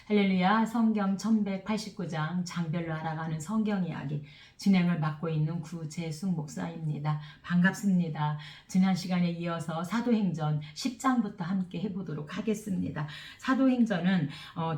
할렐루야. 성경 1189장 장별로 알아가는 성경 이야기 진행을 맡고 있는 구재숙 목사입니다. 반갑습니다. 지난 시간에 이어서 사도행전 10장부터 함께 해보도록 하겠습니다. 사도행전은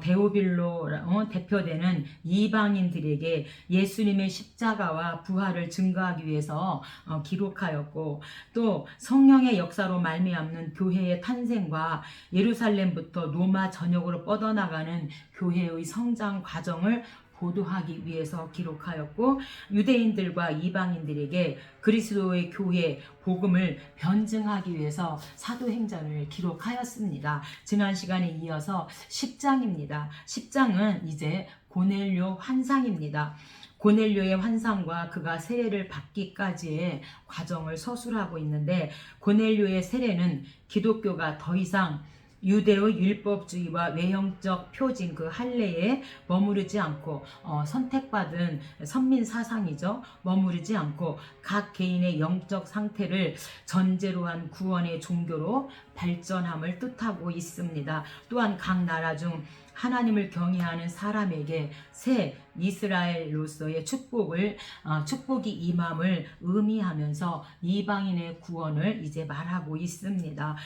데오빌로 대표되는 이방인들에게 예수님의 십자가와 부활을 증거하기 위해서 기록하였고, 또 성령의 역사로 말미암는 교회의 탄생과 예루살렘부터 로마 전역으로 뻗어나가는 교회의 성장 과정을 보도하기 위해서 기록하였고, 유대인들과 이방인들에게 그리스도의 교회 복음을 변증하기 위해서 사도행전을 기록하였습니다. 지난 시간에 이어서 10장입니다. 10장은 이제 고넬료 환상입니다. 고넬료의 환상과 그가 세례를 받기까지의 과정을 서술하고 있는데, 고넬료의 세례는 기독교가 더 이상 유대의 율법주의와 외형적 표징 그 할례에 머무르지 않고 선택받은 선민 사상이죠. 머무르지 않고 각 개인의 영적 상태를 전제로 한 구원의 종교로 발전함을 뜻하고 있습니다. 또한 각 나라 중 하나님을 경외하는 사람에게 새 이스라엘로서의 축복이 임함을 의미하면서 이방인의 구원을 이제 말하고 있습니다.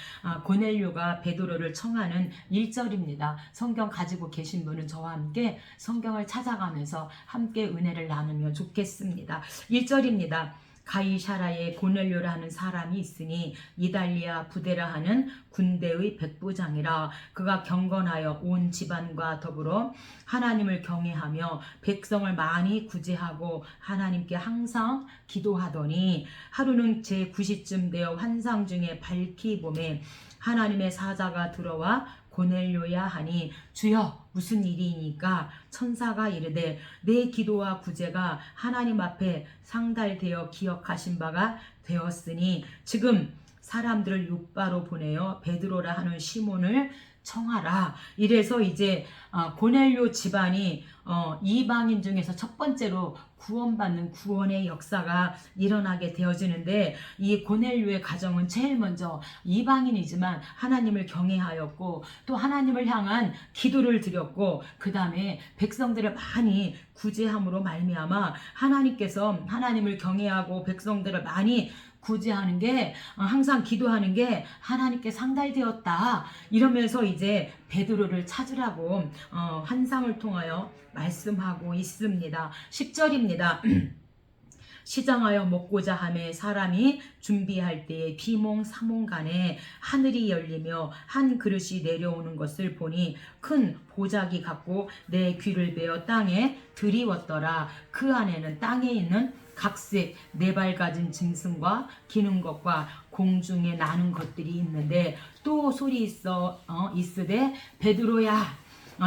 고넬료가 베드로를 청하는 1절입니다. 성경 가지고 계신 분은 저와 함께 성경을 찾아가면서 함께 은혜를 나누면 좋겠습니다. 1절입니다. 가이사라에 고넬료라는 사람이 있으니 이달리아 부데라 하는 군대의 백부장이라. 그가 경건하여 온 집안과 더불어 하나님을 경외하며 백성을 많이 구제하고 하나님께 항상 기도하더니, 하루는 제9시쯤 되어 환상 중에 밝히 보매 하나님의 사자가 들어와 고넬료야 하니, 주여 무슨 일이니까? 천사가 이르되 내 기도와 구제가 하나님 앞에 상달되어 기억하신 바가 되었으니 지금 사람들을 욥바로 보내어 베드로라 하는 시몬을 청하라. 이래서 이제 고넬료 집안이 이방인 중에서 첫 번째로 구원받는 구원의 역사가 일어나게 되어지는데, 이 고넬료의 가정은 제일 먼저 이방인이지만 하나님을 경외하였고, 또 하나님을 향한 기도를 드렸고, 그 다음에 백성들을 많이 구제함으로 말미암아 하나님께서 하나님을 경외하고 백성들을 많이 구제하는 게, 항상 기도하는 게 하나님께 상달되었다. 이러면서 이제 베드로를 찾으라고 환상을 통하여 말씀하고 있습니다. 10절입니다. 시장하여 먹고자 하매 사람이 준비할 때에 비몽사몽간에 하늘이 열리며 한 그릇이 내려오는 것을 보니 큰 보자기 같고 내 귀를 베어 땅에 들이웠더라. 그 안에는 땅에 있는 각색 네 발 가진 짐승과 기는 것과 공중에 나는 것들이 있는데, 또 소리 있으되 베드로야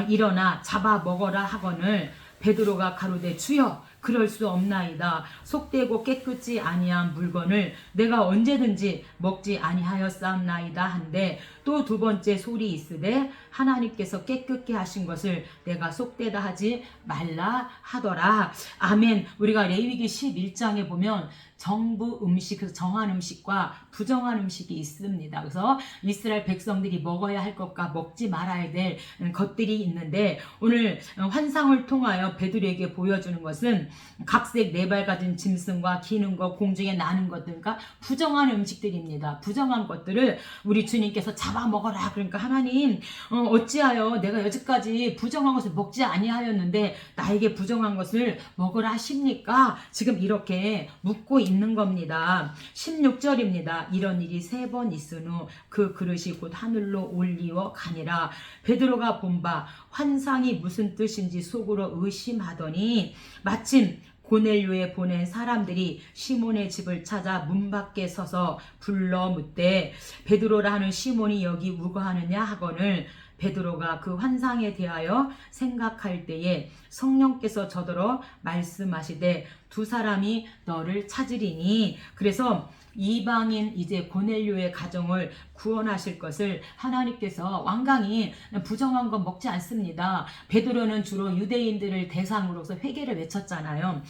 일어나 잡아 먹어라 하거늘. 베드로가 가로되 주여 그럴 수 없나이다. 속되고 깨끗지 아니한 물건을 내가 언제든지 먹지 아니하였사옵나이다 한데, 또 두 번째 소리 있으되 하나님께서 깨끗게 하신 것을 내가 속되다 하지 말라 하더라. 아멘. 우리가 레위기 11장에 보면 정부 음식, 그래서 정한 음식과 부정한 음식이 있습니다. 그래서 이스라엘 백성들이 먹어야 할 것과 먹지 말아야 될 것들이 있는데, 오늘 환상을 통하여 베드로에게 보여주는 것은 각색 네 발 가진 짐승과 기는 것, 공중에 나는 것들, 그러니까 부정한 음식들입니다. 부정한 것들을 우리 주님께서 잡아먹어라. 그러니까 하나님 어찌하여 내가 여지까지 부정한 것을 먹지 아니하였는데 나에게 부정한 것을 먹으라 하십니까? 지금 이렇게 묻고 있는 겁니다. 16절입니다. 이런 일이 3번 있은 후 그 그릇이 곧 하늘로 올리워 가니라. 베드로가 본 바 환상이 무슨 뜻인지 속으로 의심하더니, 마침 고넬료에 보낸 사람들이 시몬의 집을 찾아 문 밖에 서서 불러 묻되 베드로라 하는 시몬이 여기 우거하느냐 하거늘. 베드로가 그 환상에 대하여 생각할 때에 성령께서 저더러 말씀하시되 두 사람이 너를 찾으리니. 그래서 이방인 이제 고넬료의 가정을 구원하실 것을 하나님께서 완강히 부정한 건 먹지 않습니다. 베드로는 주로 유대인들을 대상으로서 회개를 외쳤잖아요.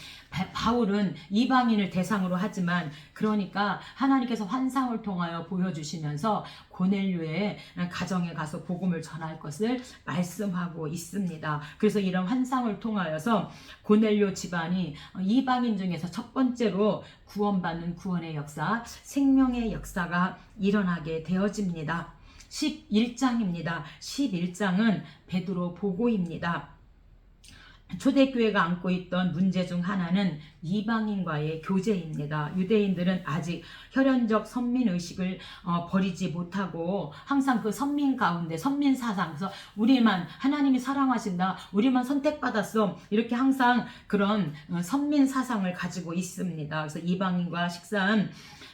바울은 이방인을 대상으로 하지만 그러니까 하나님께서 환상을 통하여 보여주시면서 고넬료의 가정에 가서 복음을 전할 것을 말씀하고 있습니다. 그래서 이런 환상을 통하여서 고넬료 집안이 이방인 중에서 첫 번째로 구원받는 구원의 역사, 생명의 역사가 일어나게 되어집니다. 11장입니다. 11장은 베드로 보고입니다. 초대교회가 안고 있던 문제 중 하나는 이방인과의 교제입니다. 유대인들은 아직 혈연적 선민의식을 버리지 못하고 항상 그 선민 가운데 선민사상, 그래서 우리만 하나님이 사랑하신다, 우리만 선택받았어, 이렇게 항상 그런 선민사상을 가지고 있습니다. 그래서 이방인과 식사한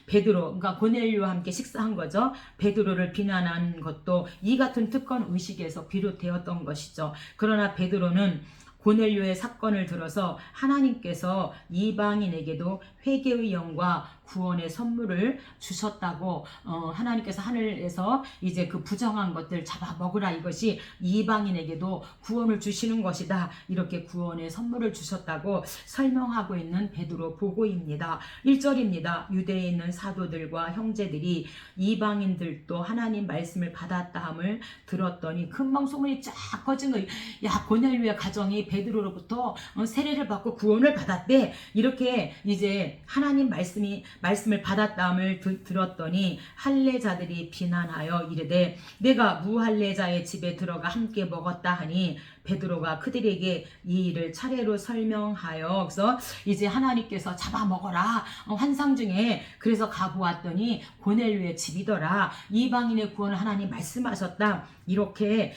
베드로, 그러니까 고넬료와 함께 식사한 거죠. 베드로를 비난한 것도 이 같은 특권 의식에서 비롯되었던 것이죠. 그러나 베드로는 고넬료의 사건을 들어서 하나님께서 이방인에게도 회개의 영과 구원의 선물을 주셨다고, 하나님께서 하늘에서 이제 그 부정한 것들 잡아 먹으라, 이것이 이방인에게도 구원을 주시는 것이다, 이렇게 구원의 선물을 주셨다고 설명하고 있는 베드로 보고입니다. 1절입니다. 유대에 있는 사도들과 형제들이 이방인들도 하나님 말씀을 받았다 함을 들었더니 큰망 소문이 쫙 퍼진 거예요. 야, 고넬료의 가정이 베드로로부터 세례를 받고 구원을 받았대, 이렇게 이제 하나님 말씀을 받았다함을 들었더니 할례자들이 비난하여 이르되 내가 무할례자의 집에 들어가 함께 먹었다 하니 베드로가 그들에게 이 일을 차례로 설명하여, 그래서 이제 하나님께서 잡아먹어라, 환상 중에 그래서 가보았더니 고넬료의 집이더라, 이방인의 구원을 하나님 말씀하셨다, 이렇게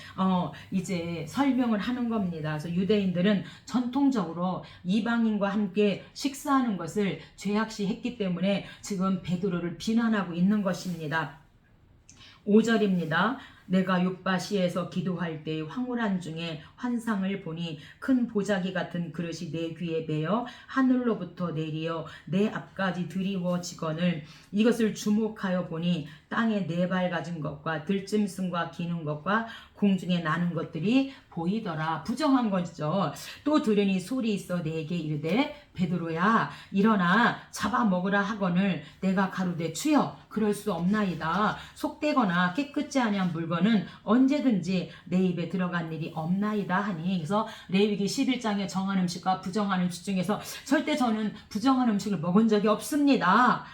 이제 설명을 하는 겁니다. 그래서 유대인들은 전통적으로 이방인과 함께 식사하는 것을 죄악시했기 때문에 지금 베드로를 비난하고 있는 것입니다. 5절입니다. 내가 욥바시에서 기도할 때의 황홀한 중에 환상을 보니 큰 보자기 같은 그릇이 내 귀에 매어 하늘로부터 내리어 내 앞까지 드리워지거늘 이것을 주목하여 보니 땅에 네 발 가진 것과 들짐승과 기는 것과 공중에 나는 것들이 보이더라. 부정한 것이죠. 또 들으니 소리 있어 내게 이르되 베드로야 일어나 잡아먹으라 하거늘 내가 가로되 주여 그럴 수 없나이다. 속되거나 깨끗지 아니한 물건은 언제든지 내 입에 들어간 일이 없나이다 하니, 그래서 레위기 11장에 정한 음식과 부정한 음식 중에서 절대 저는 부정한 음식을 먹은 적이 없습니다.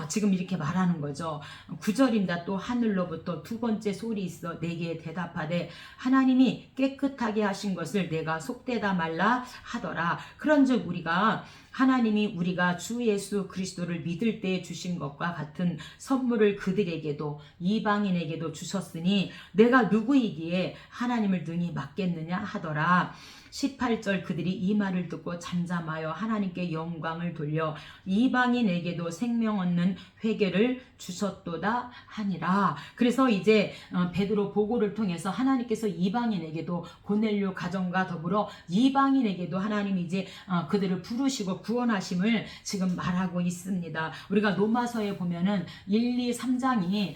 지금 이렇게 말하는 거죠. 9절입니다. 또 하늘로부터 두 번째 소리 있어 내게 대답하되 하나님이 깨끗하게 하신 것을 내가 속되다 말라 하더라. 그런즉 우리가 하나님이 우리가 주 예수 그리스도를 믿을 때 주신 것과 같은 선물을 그들에게도 이방인에게도 주셨으니 내가 누구이기에 하나님을 능히 맡겠느냐 하더라. 18절 그들이 이 말을 듣고 잠잠하여 하나님께 영광을 돌려 이방인에게도 생명 얻는 회개를 주셨도다 하니라. 그래서 이제 베드로 보고를 통해서 하나님께서 이방인에게도 고넬료 가정과 더불어 이방인에게도 하나님이 이제 그들을 부르시고 구원하심을 지금 말하고 있습니다. 우리가 로마서에 보면은 1, 2, 3장이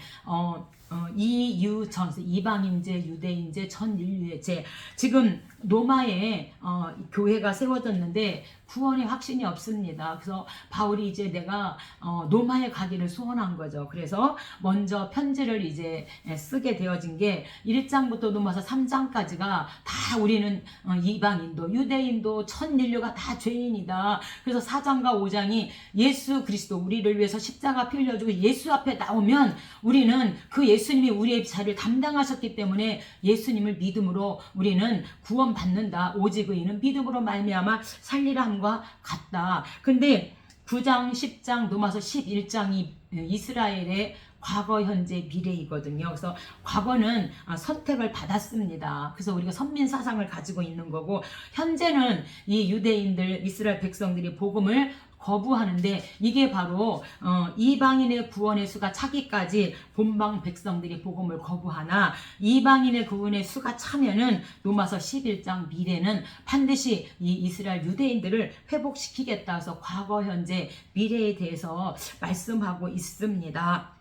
이유전, 이방인제, 유대인제, 전 인류의 지금 로마에 교회가 세워졌는데 구원의 확신이 없습니다. 그래서 바울이 이제 내가 로마에 가기를 소원한 거죠. 그래서 먼저 편지를 이제 쓰게 되어진 게 1장부터 넘어서 3장까지가 다 우리는 이방인도 유대인도 전 인류가 다 죄인이다. 그래서 4장과 5장이 예수 그리스도 우리를 위해서 십자가 피 흘려주고 예수 앞에 나오면 우리는 그 예수님이 우리의 자리를 담당하셨기 때문에 예수님을 믿음으로 우리는 구원받는다. 오직 의인은 믿음으로 말미암아 살리라 함과 같다. 근데 9장, 10장, 넘어서 11장이 이스라엘의 과거, 현재, 미래이거든요. 그래서 과거는 선택을 받았습니다. 그래서 우리가 선민 사상을 가지고 있는 거고, 현재는 이 유대인들, 이스라엘 백성들이 복음을 거부하는데 이게 바로 이방인의 구원의 수가 차기까지 본방 백성들이 복음을 거부하나 이방인의 구원의 수가 차면은 로마서 11장 미래는 반드시 이 이스라엘 유대인들을 회복시키겠다 해서 과거, 현재, 미래에 대해서 말씀하고 있습니다.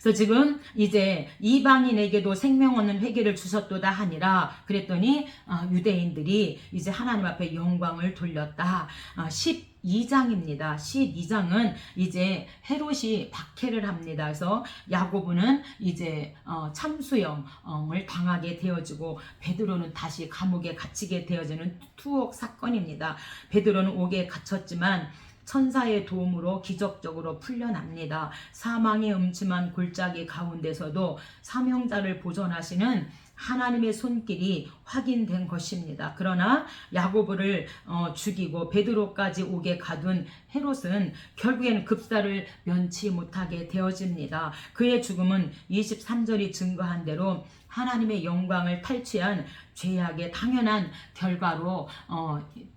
그래서 지금 이제 이방인에게도 생명 얻는 회개를 주셨도다 하니라 그랬더니 유대인들이 이제 하나님 앞에 영광을 돌렸다. 12장입니다. 12장은 이제 헤롯이 박해를 합니다. 그래서 야고보는 이제 참수형을 당하게 되어지고 베드로는 다시 감옥에 갇히게 되어지는 투옥 사건입니다. 베드로는 옥에 갇혔지만 천사의 도움으로 기적적으로 풀려납니다. 사망의 음침한 골짜기 가운데서도 사명자를 보존하시는 하나님의 손길이 확인된 것입니다. 그러나 야고보를 죽이고 베드로까지 옥에 가둔 헤롯은 결국에는 급사를 면치 못하게 되어집니다. 그의 죽음은 23절이 증거한 대로 하나님의 영광을 탈취한 죄악의 당연한 결과로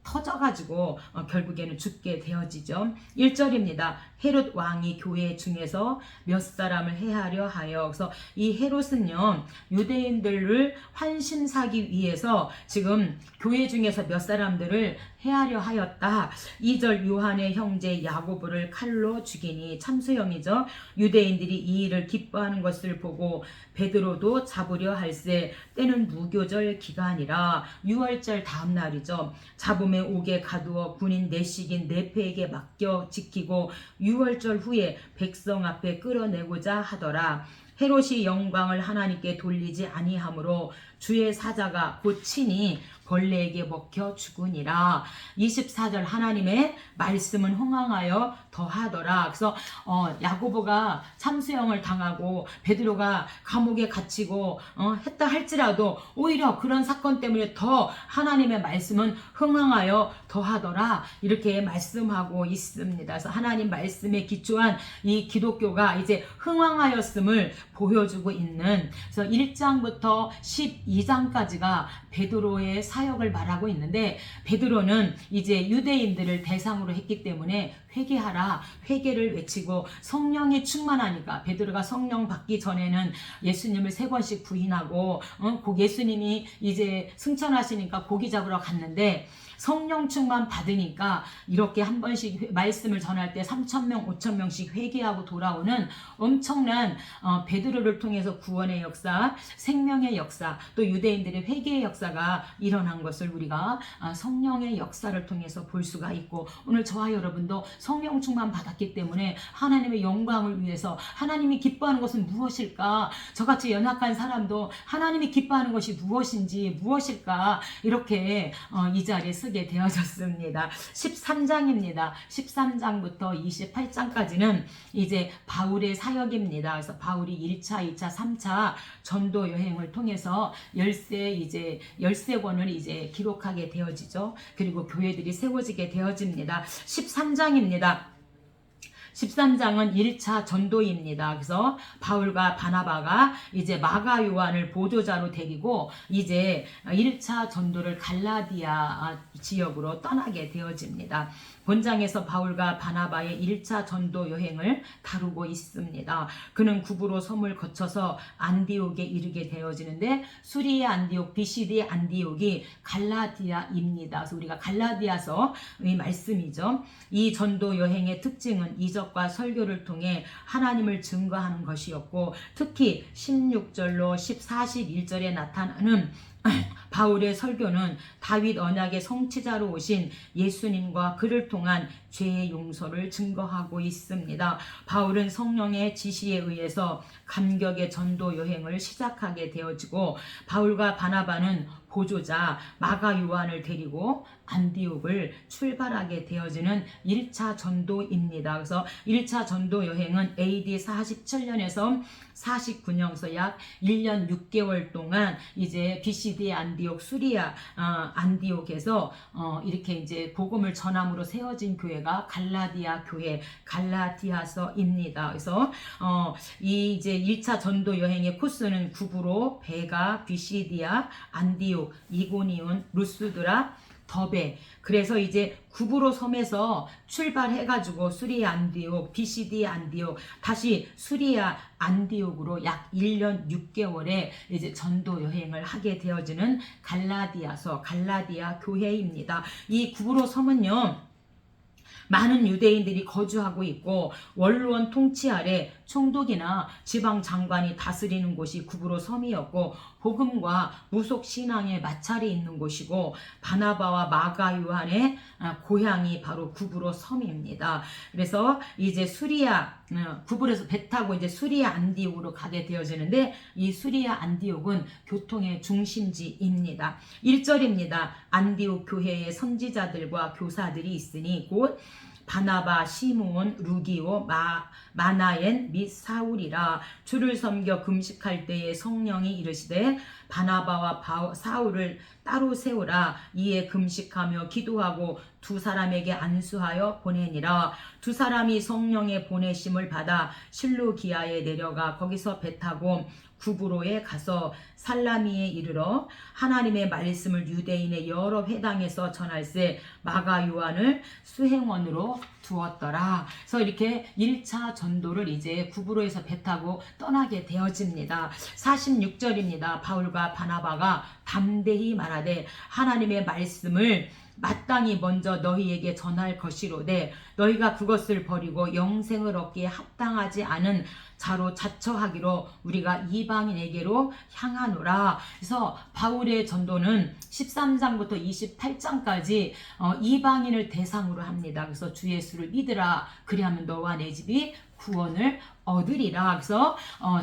터져가지고 결국에는 죽게 되어지죠. 1절입니다. 헤롯 왕이 교회 중에서 몇 사람을 해하려 하여. 그래서 이 헤롯은요 유대인들을 환심사기 위해서 지금 교회 중에서 몇 사람들을 해하려 하였다. 2절 요한의 형제 야고보를 칼로 죽이니 참수형이죠. 유대인들이 이 일을 기뻐하는 것을 보고 베드로도 잡으려 할세. 때는 무교절 기간이라 6월절 다음 날이죠. 잡음에 옥에 가두어 군인 내식인 네페에게 맡겨 지키고 6월절 후에 백성 앞에 끌어내고자 하더라. 헤롯이 영광을 하나님께 돌리지 아니하므로 주의 사자가 곧 친히 벌레에게 먹혀 죽으니라. 24절 하나님의 말씀은 흥황하여 더하더라. 그래서 야고보가 참수형을 당하고 베드로가 감옥에 갇히고 했다 할지라도 오히려 그런 사건 때문에 더 하나님의 말씀은 흥황하여 더하더라. 이렇게 말씀하고 있습니다. 그래서 하나님 말씀에 기초한 이 기독교가 이제 흥황하였음을 보여주고 있는, 그래서 1장부터 12장까지가 베드로의 사역을 말하고 있는데, 베드로는 이제 유대인들을 대상으로 했기 때문에 회개하라, 회개를 외치고 성령이 충만하니까, 베드로가 성령 받기 전에는 예수님을 3번씩 부인하고 예수님이 이제 승천하시니까 고기 잡으러 갔는데 성령 충만 받으니까 이렇게 한 번씩 말씀을 전할 때 3,000명, 5,000명씩 회개하고 돌아오는 엄청난 베드로를 통해서 구원의 역사, 생명의 역사, 또 유대인들의 회개의 역사가 일어난 것을 우리가 성령의 역사를 통해서 볼 수가 있고, 오늘 저와 여러분도 성령 충만 받았기 때문에 하나님의 영광을 위해서 하나님이 기뻐하는 것은 무엇일까? 저같이 연약한 사람도 하나님이 기뻐하는 것이 무엇일까? 이렇게 이 자리에 쓰게 되어졌습니다. 13장입니다. 13장부터 28장까지는 이제 바울의 사역입니다. 그래서 바울이 1차, 2차, 3차 전도 여행을 통해서 열세 권을 이제 기록하게 되어지죠. 그리고 교회들이 세워지게 되어집니다. 13장입니다. 13장은 1차 전도입니다. 그래서 바울과 바나바가 이제 마가 요한을 보조자로 데리고 이제 1차 전도를 갈라디아 지역으로 떠나게 되어집니다. 본장에서 바울과 바나바의 1차 전도 여행을 다루고 있습니다. 그는 구브로 섬을 거쳐서 안디옥에 이르게 되어지는데, 수리의 안디옥, 비시디의 안디옥이 갈라디아입니다. 그래서 우리가 갈라디아서의 말씀이죠. 이 전도 여행의 특징은 이적과 설교를 통해 하나님을 증거하는 것이었고, 특히 16절로 41절에 나타나는 바울의 설교는 다윗 언약의 성취자로 오신 예수님과 그를 통한 죄의 용서를 증거하고 있습니다. 바울은 성령의 지시에 의해서 감격의 전도 여행을 시작하게 되어지고, 바울과 바나바는 보조자 마가 요한을 데리고 안디옥을 출발하게 되어지는 1차 전도입니다. 그래서 1차 전도 여행은 AD 47년에서 49년서 약 1년 6개월 동안 이제 BCD 안디옥, 수리아 안디옥에서 이렇게 이제 복음을 전함으로 세워진 교회가 갈라디아 교회, 갈라디아서입니다. 그래서 이 이제 1차 전도 여행의 코스는 구브로, 베가, 비시디아, 안디옥, 이고니온, 루스드라, 더베. 그래서 이제 구브로 섬에서 출발해가지고 수리아 안디옥, BCD 안디옥, 다시 수리아 안디옥으로 약 1년 6개월의 이제 전도 여행을 하게 되어지는 갈라디아 교회입니다. 이 구브로 섬은요, 많은 유대인들이 거주하고 있고 원로원 통치 아래 총독이나 지방 장관이 다스리는 곳이 구브로 섬이었고 복음과 무속 신앙의 마찰이 있는 곳이고 바나바와 마가 요한의 고향이 바로 구브로 섬입니다. 그래서 이제 수리아 구브로에서 배 타고 이제 수리아 안디옥으로 가게 되어지는데 이 수리아 안디옥은 교통의 중심지입니다. 1절입니다. 안디옥 교회의 선지자들과 교사들이 있으니 곧 바나바, 시몬, 루기오, 마나엔 및 사울이라. 주를 섬겨 금식할 때에 성령이 이르시되 바나바와 사울을 따로 세우라. 이에 금식하며 기도하고 두 사람에게 안수하여 보내니라. 두 사람이 성령의 보내심을 받아 실루기아에 내려가 거기서 배 타고 구브로에 가서 살라미에 이르러 하나님의 말씀을 유대인의 여러 회당에서 전할세 마가 요한을 수행원으로 두었더라. 그래서 이렇게 1차 전도를 이제 구브로에서 배 타고 떠나게 되어집니다. 46절입니다. 바울과 바나바가 담대히 말하되 하나님의 말씀을 마땅히 먼저 너희에게 전할 것이로되 너희가 그것을 버리고 영생을 얻기에 합당하지 않은 자로 자처하기로 우리가 이방인에게로 향하노라. 그래서 바울의 전도는 13장부터 28장까지 이방인을 대상으로 합니다. 그래서 주 예수를 믿으라. 그리하면 너와 내 집이 구원을 얻으리라. 그래서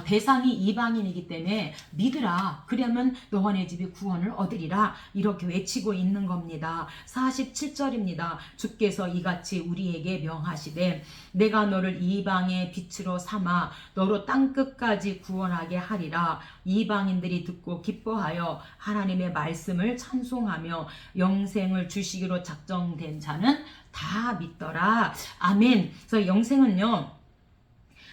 대상이 이방인이기 때문에 믿으라. 그러면 너와 내 집이 구원을 얻으리라. 이렇게 외치고 있는 겁니다. 47절입니다. 주께서 이같이 우리에게 명하시되 내가 너를 이방의 빛으로 삼아 너로 땅끝까지 구원하게 하리라. 이방인들이 듣고 기뻐하여 하나님의 말씀을 찬송하며 영생을 주시기로 작정된 자는 다 믿더라. 아멘. 그래서 영생은요,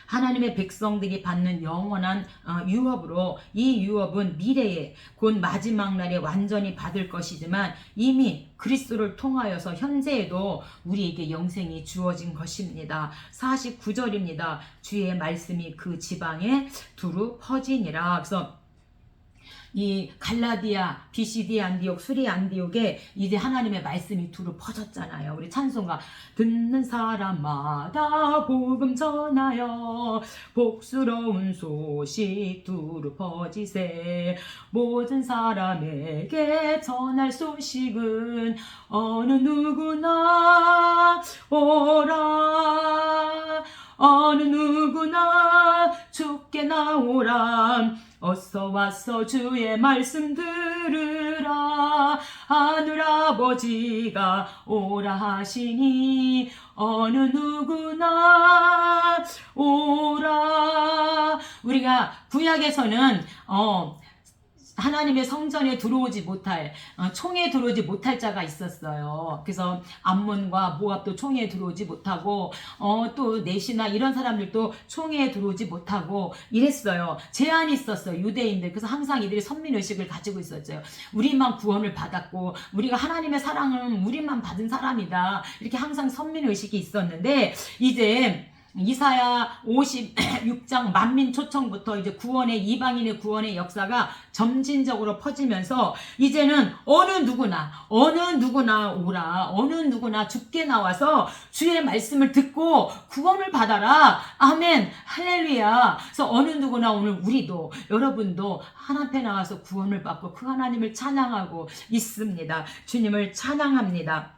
하나님의 백성들이 받는 영원한 유업으로, 이 유업은 미래에 곧 마지막 날에 완전히 받을 것이지만 이미 그리스도를 통하여서 현재에도 우리에게 영생이 주어진 것입니다. 49절입니다. 주의 말씀이 그 지방에 두루 퍼지니라. 그래서 이 갈라디아, 비시디 안디옥, 수리 안디옥에 이제 하나님의 말씀이 두루 퍼졌잖아요. 우리 찬송가 듣는 사람마다 복음 전하여 복스러운 소식 두루 퍼지세. 모든 사람에게 전할 소식은 어느 누구나 오라. 어느 누구나 주께 나오라. 어서 와서 주의 말씀 들으라. 하늘아버지가 오라 하시니 어느 누구나 오라. 우리가 구약에서는 하나님의 성전에 들어오지 못할, 총에 들어오지 못할 자가 있었어요. 그래서 암몬과 모압도 총에 들어오지 못하고 또 넷이나 이런 사람들도 총에 들어오지 못하고 이랬어요. 제한이 있었어요, 유대인들. 그래서 항상 이들이 선민의식을 가지고 있었죠. 우리만 구원을 받았고 우리가 하나님의 사랑은 우리만 받은 사람이다, 이렇게 항상 선민의식이 있었는데 이제 이사야 56장 만민 초청부터 이제 구원의, 이방인의 구원의 역사가 점진적으로 퍼지면서 이제는 어느 누구나 오라. 어느 누구나 주께 나와서 주의 말씀을 듣고 구원을 받아라. 아멘, 할렐루야. 그래서 어느 누구나 오늘 우리도, 여러분도 하나님 앞에 나와서 구원을 받고 그 하나님을 찬양하고 있습니다. 주님을 찬양합니다.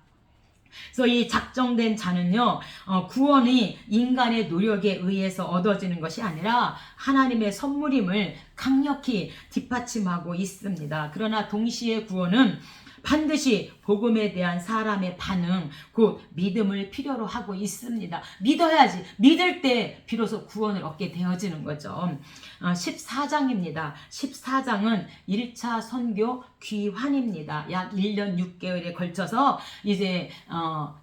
그래서 이 작정된 자는요, 구원이 인간의 노력에 의해서 얻어지는 것이 아니라 하나님의 선물임을 강력히 뒷받침하고 있습니다. 그러나 동시에 구원은 반드시 복음에 대한 사람의 반응, 곧 믿음을 필요로 하고 있습니다. 믿어야지. 믿을 때 비로소 구원을 얻게 되어지는 거죠. 14장입니다. 14장은 1차 선교 귀환입니다. 약 1년 6개월에 걸쳐서 이제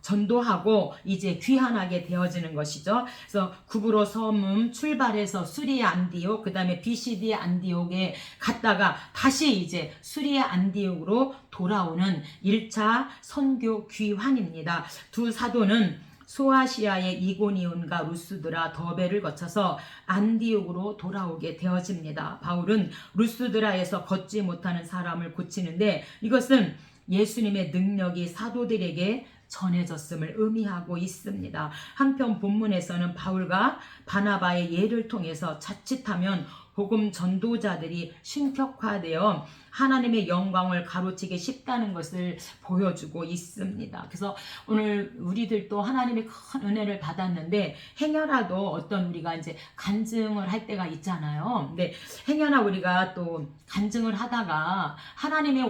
전도하고 이제 귀환하게 되어지는 것이죠. 그래서 구브로 섬 출발해서 수리아 안디옥, 그 다음에 비시디 안디옥에 갔다가 다시 이제 수리아 안디옥으로 돌아오는 1차 선교 귀환입니다. 두 사도는 소아시아의 이고니온과 루스드라, 더베를 거쳐서 안디옥으로 돌아오게 되어집니다. 바울은 루스드라에서 걷지 못하는 사람을 고치는데 이것은 예수님의 능력이 사도들에게 전해졌음을 의미하고 있습니다. 한편 본문에서는 바울과 바나바의 예를 통해서 자칫하면 복음 전도자들이 신격화되어 하나님의 영광을 가로채기 쉽다는 것을 보여주고 있습니다. 그래서 오늘 우리들도 하나님의 큰 은혜를 받았는데 행여라도 어떤 우리가 이제 간증을 할 때가 있잖아요. 근데 행여나 우리가 또 간증을 하다가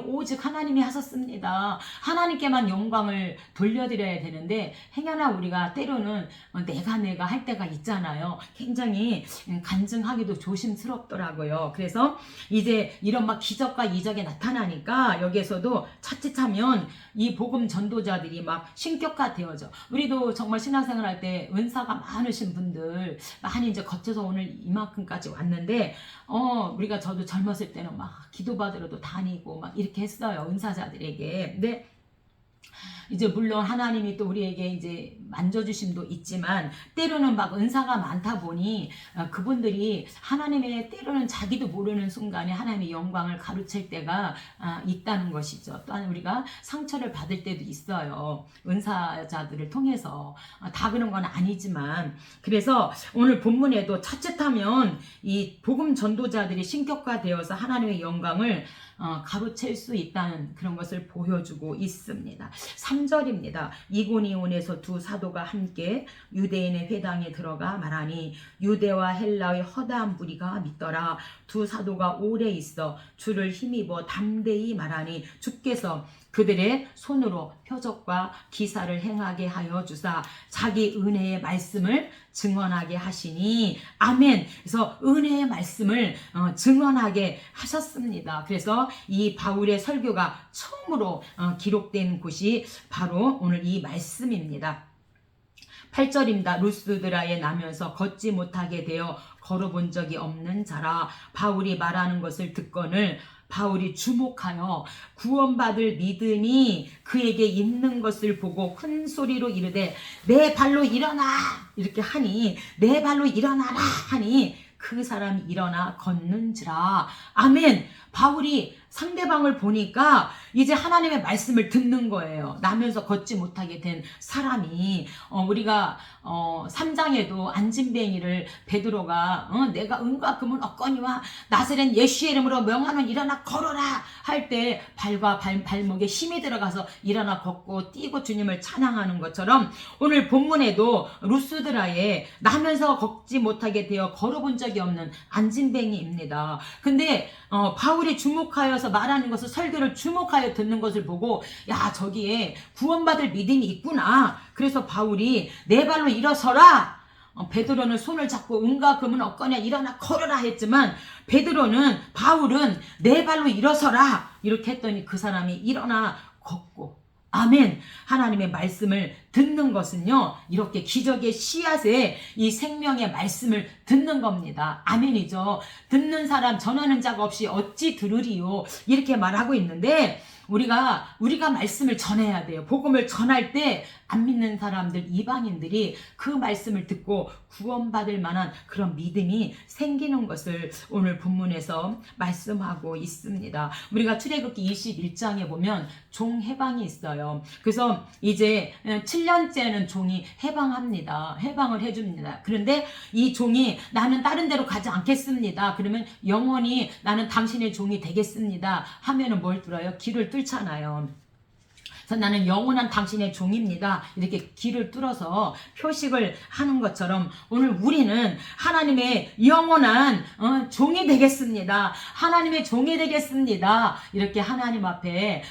오직 하나님이 하셨습니다. 하나님께만 영광을 돌려드려야 되는데 행여나 우리가 때로는 내가 할 때가 있잖아요. 굉장히 간증하기도 조심스럽더라고요. 그래서 이제 이런 막 기적과 이적이 나타나니까 여기에서도 자칫하면 이 복음 전도자들이 막 신격화되어져. 우리도 정말 신앙생활 할 때 은사가 많으신 분들 많이 이제 거쳐서 오늘 이만큼까지 왔는데 우리가 저도 젊었을 때는 막 기도받으러도 다니고 막 이렇게 했어요. 은사자들에게. 근데 이제 물론 하나님이 또 우리에게 이제 만져주심도 있지만 때로는 막 은사가 많다 보니 그분들이 하나님의 때로는 자기도 모르는 순간에 하나님의 영광을 가로챌 때가 있다는 것이죠. 또한 우리가 상처를 받을 때도 있어요. 은사자들을 통해서 다 그런 건 아니지만 그래서 오늘 본문에도 자칫하면 이 복음 전도자들이 신격화되어서 하나님의 영광을 가로챌 수 있다는 그런 것을 보여주고 있습니다. 3절입니다. 이고니온에서 두 사도가 함께 유대인의 회당에 들어가 말하니 유대와 헬라의 허다한 무리가 믿더라. 두 사도가 오래 있어 주를 힘입어 담대히 말하니 주께서 그들의 손으로 표적과 기사를 행하게 하여 주사 자기 은혜의 말씀을 증언하게 하시니 아멘. 그래서 은혜의 말씀을 증언하게 하셨습니다. 그래서 이 바울의 설교가 처음으로 기록된 곳이 바로 오늘 이 말씀입니다. 8절입니다. 루스드라에 나면서 걷지 못하게 되어 걸어본 적이 없는 자라. 바울이 말하는 것을 듣거늘 바울이 주목하여 구원받을 믿음이 그에게 있는 것을 보고 큰 소리로 이르되 내 발로 일어나 이렇게 하니 내 발로 일어나라 하니 그 사람이 일어나 걷는지라. 아멘. 바울이 상대방을 보니까 이제 하나님의 말씀을 듣는 거예요. 나면서 걷지 못하게 된 사람이 우리가 3장에도 안진뱅이를 베드로가 내가 은과 금은 얻거니와 나사렛 예수의 이름으로 명하면 일어나 걸어라 할 때 발과 발목에 힘이 들어가서 일어나 걷고 뛰고 주님을 찬양하는 것처럼 오늘 본문에도 루스드라에 나면서 걷지 못하게 되어 걸어본 적이 없는 안진뱅이입니다. 근데 바울이 주목하여서 말하는 것을 설교를 주목하여 듣는 것을 보고 야 저기에 구원받을 믿음이 있구나. 그래서 바울이 내 발로 일어서라. 베드로는 손을 잡고 은과 금은 얻거냐 일어나 걸어라 했지만 바울은 내 발로 일어서라 이렇게 했더니 그 사람이 일어나 걷고 아멘. 하나님의 말씀을 듣는 것은요 이렇게 기적의 씨앗에 이 생명의 말씀을 듣는 겁니다. 아멘이죠. 듣는 사람 전하는 자가 없이 어찌 들으리요 이렇게 말하고 있는데 우리가 말씀을 전해야 돼요. 복음을 전할 때 안 믿는 사람들 이방인들이 그 말씀을 듣고 구원받을 만한 그런 믿음이 생기는 것을 오늘 본문에서 말씀하고 있습니다. 우리가 출애굽기 21장에 보면 종 해방이 있어요. 그래서 이제 7년째는 종이 해방합니다. 해방을 해줍니다. 그런데 이 종이 나는 다른 데로 가지 않겠습니다. 그러면 영원히 나는 당신의 종이 되겠습니다. 하면은 뭘 들어요? 길을 뚫잖아요. 그래서 나는 영원한 당신의 종입니다. 이렇게 길을 뚫어서 표식을 하는 것처럼 오늘 우리는 하나님의 영원한 종이 되겠습니다. 하나님의 종이 되겠습니다. 이렇게 하나님 앞에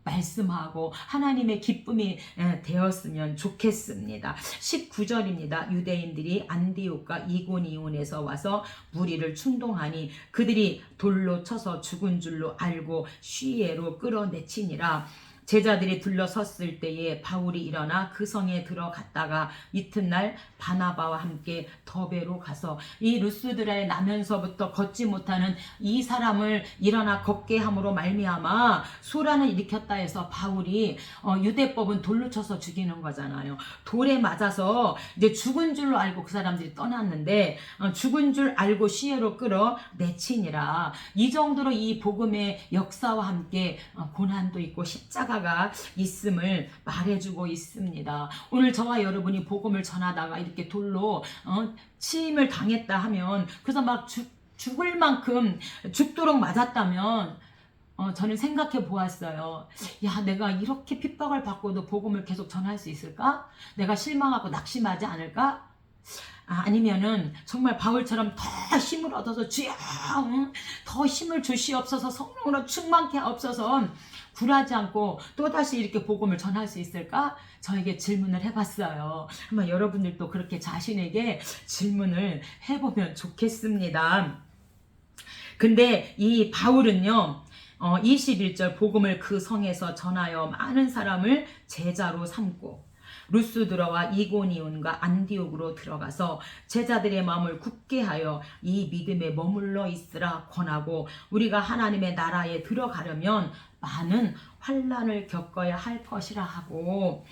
말씀하고 하나님의 기쁨이 되었으면 좋겠습니다. 19절입니다. 유대인들이 안디옥과 이고니온에서 와서 무리를 충동하니 그들이 돌로 쳐서 죽은 줄로 알고 쉬에로 끌어내치니라. 제자들이 둘러섰을 때에 바울이 일어나 그 성에 들어갔다가 이튿날 바나바와 함께 더베로 가서 이 루스드라에 나면서부터 걷지 못하는 이 사람을 일어나 걷게 함으로 말미암아 소란을 일으켰다 해서 바울이 유대법은 돌로 쳐서 죽이는 거잖아요. 돌에 맞아서 이제 죽은 줄로 알고 그 사람들이 떠났는데 죽은 줄 알고 시외로 끌어 내치니라. 이 정도로 이 복음의 역사와 함께 고난도 있고 십자가가 있음을 말해주고 있습니다. 오늘 저와 여러분이 복음을 전하다가 이렇게 돌로 치임을 당했다 하면 그래서 막 죽을 만큼 죽도록 맞았다면 저는 생각해 보았어요. 야, 내가 이렇게 핍박을 받고도 복음을 계속 전할 수 있을까? 내가 실망하고 낙심하지 않을까? 아니면은 정말 바울처럼 더 힘을 얻어서 주여 더 힘을 주시옵소서, 성령으로 충만케 하옵소서, 굴하지 않고 또다시 이렇게 복음을 전할 수 있을까? 저에게 질문을 해봤어요. 한번 여러분들도 그렇게 자신에게 질문을 해보면 좋겠습니다. 근데 이 바울은요, 21절 복음을 그 성에서 전하여 많은 사람을 제자로 삼고 루스드라와 이고니온과 안디옥으로 들어가서 제자들의 마음을 굳게 하여 이 믿음에 머물러 있으라 권하고, 우리가 하나님의 나라에 들어가려면 많은 환난을 겪어야 할 것이라 하고,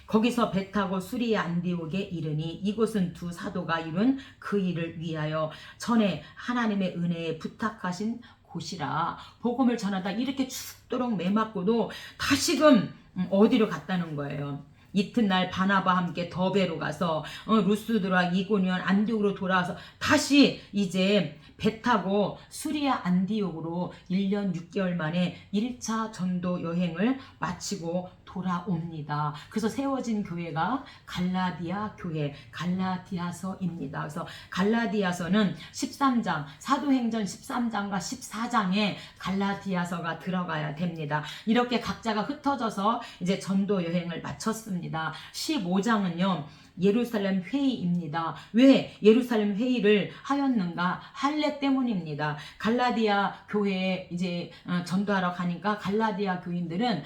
거기서 배 타고 수리의 안디옥에 이르니 이곳은 두 사도가 이룬 그 일을 위하여 전에 하나님의 은혜에 부탁하신 곳이라. 복음을 전하다 이렇게 죽도록 매맞고도 다시금 어디로 갔다는 거예요. 이튿날 바나바와 함께 더베로 가서 루스드라, 이고니온, 안디옥으로 돌아와서 다시 이제 배 타고 수리아 안디옥으로 1년 6개월 만에 1차 전도 여행을 마치고 돌아옵니다. 그래서 세워진 교회가 갈라디아 교회, 갈라디아서입니다. 그래서 갈라디아서는 13장, 사도행전 13장과 14장에 갈라디아서가 들어가야 됩니다. 이렇게 각자가 흩어져서 이제 전도 여행을 마쳤습니다. 15장은요, 예루살렘 회의입니다. 왜 예루살렘 회의를 하였는가? 할례 때문입니다. 갈라디아 교회에 이제 전도하러 가니까 갈라디아 교인들은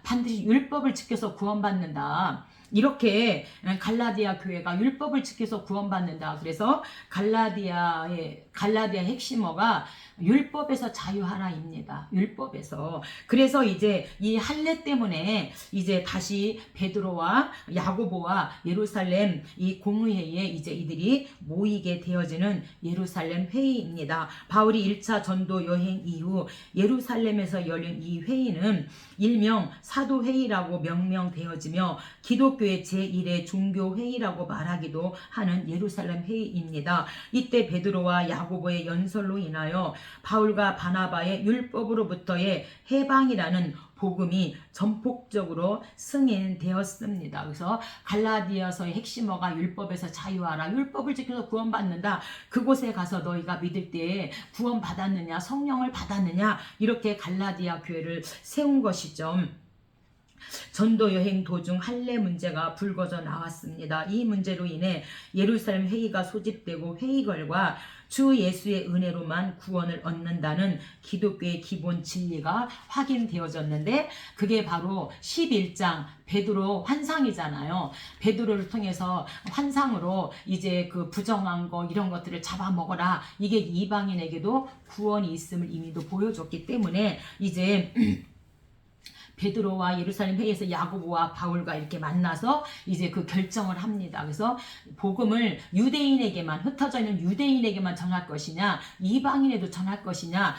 반드시 율법을 지켜서 구원받는다. 이렇게 갈라디아 교회가 율법을 지켜서 구원받는다. 그래서 갈라디아의 핵심어가 율법에서 자유하라입니다. 율법에서. 그래서 이제 이 할례 때문에 이제 다시 베드로와 야고보와 예루살렘 이 공의회에 이제 이들이 모이게 되어지는 예루살렘 회의입니다. 바울이 1차 전도 여행 이후 예루살렘에서 열린 이 회의는 일명 사도회의라고 명명되어지며 기독교의 제1의 종교회의라고 말하기도 하는 예루살렘 회의입니다. 이때 베드로와 야고보의 연설로 인하여 바울과 바나바의 율법으로부터의 해방이라는 복음이 전폭적으로 승인되었습니다. 그래서 갈라디아서의 핵심어가 율법에서 자유하라, 율법을 지켜서 구원받는다. 그곳에 가서 너희가 믿을 때에 구원받았느냐, 성령을 받았느냐, 이렇게 갈라디아 교회를 세운 것이죠. 전도 여행 도중 할례 문제가 불거져 나왔습니다. 이 문제로 인해 예루살렘 회의가 소집되고 회의 결과 주 예수의 은혜로만 구원을 얻는다는 기독교의 기본 진리가 확인되어졌는데, 그게 바로 11장 베드로 환상이잖아요. 베드로를 통해서 환상으로 이제 그 부정한 거 이런 것들을 잡아먹어라, 이게 이방인에게도 구원이 있음을 이미도 보여줬기 때문에 이제 베드로와 예루살렘 회의에서 야고보와 바울과 이렇게 만나서 이제 그 결정을 합니다. 그래서 복음을 유대인에게만, 흩어져 있는 유대인에게만 전할 것이냐, 이방인에도 전할 것이냐,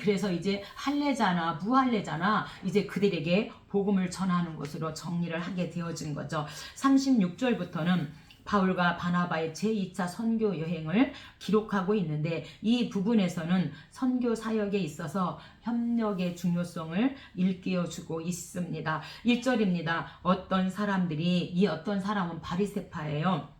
그래서 이제 할례자나 무할례자나 이제 그들에게 복음을 전하는 것으로 정리를 하게 되어진 거죠. 36절부터는 바울과 바나바의 제2차 선교 여행을 기록하고 있는데, 이 부분에서는 선교 사역에 있어서 협력의 중요성을 일깨워주고 있습니다. 1절입니다. 어떤 사람은 바리새파예요.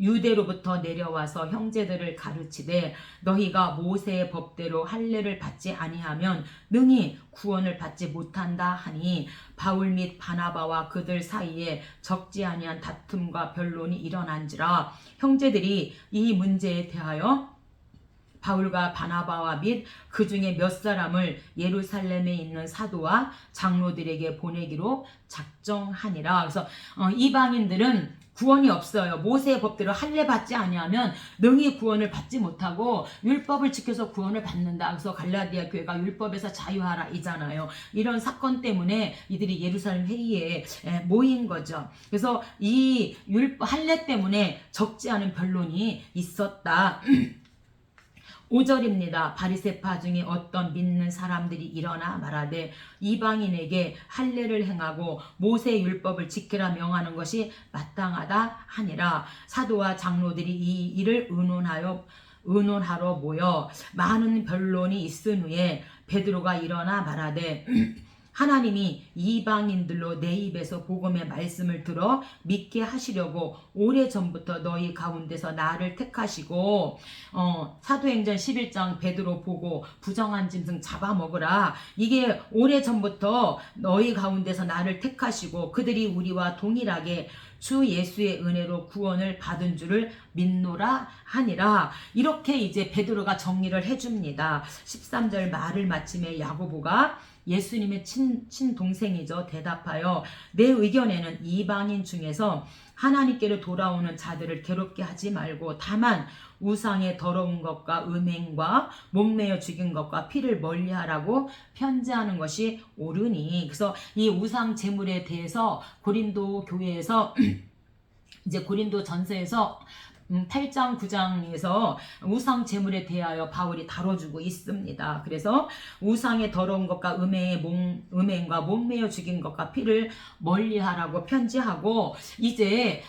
유대로부터 내려와서 형제들을 가르치되 너희가 모세의 법대로 할례를 받지 아니하면 능히 구원을 받지 못한다 하니, 바울 및 바나바와 그들 사이에 적지 아니한 다툼과 변론이 일어난지라 형제들이 이 문제에 대하여 바울과 바나바와 및 그 중에 몇 사람을 예루살렘에 있는 사도와 장로들에게 보내기로 작정하니라. 그래서 이방인들은 구원이 없어요. 모세의 법대로 할례 받지 아니하면 능히 구원을 받지 못하고 율법을 지켜서 구원을 받는다. 그래서 갈라디아 교회가 율법에서 자유하라 이잖아요. 이런 사건 때문에 이들이 예루살렘 회의에 모인 거죠. 그래서 이 할례 때문에 적지 않은 변론이 있었다. 5절입니다. 바리새파 중에 어떤 믿는 사람들이 일어나 말하되 이방인에게 할례를 행하고 모세 율법을 지키라 명하는 것이 마땅하다 하니라. 사도와 장로들이 이 일을 의논하러 모여 많은 변론이 있은 후에 베드로가 일어나 말하되 하나님이 이방인들로 내 입에서 복음의 말씀을 들어 믿게 하시려고 오래전부터 너희 가운데서 나를 택하시고 사도행전 11장 베드로 보고 부정한 짐승 잡아먹으라. 이게 오래전부터 너희 가운데서 나를 택하시고 그들이 우리와 동일하게 주 예수의 은혜로 구원을 받은 줄을 믿노라 하니라. 이렇게 이제 베드로가 정리를 해줍니다. 13절 말을 마침에 야고보가 예수님의 친동생이죠. 대답하여 내 의견에는 이방인 중에서 하나님께로 돌아오는 자들을 괴롭게 하지 말고 다만 우상의 더러운 것과 음행과 목매어 죽인 것과 피를 멀리하라고 편지하는 것이 옳으니. 그래서 이 우상 제물에 대해서 고린도 교회에서 이제 고린도 전서에서 8장 9장에서 우상 제물에 대하여 바울이 다뤄주고 있습니다. 그래서 우상의 더러운 것과 음행과 목매어 죽인 것과 피를 멀리하라고 편지하고 이제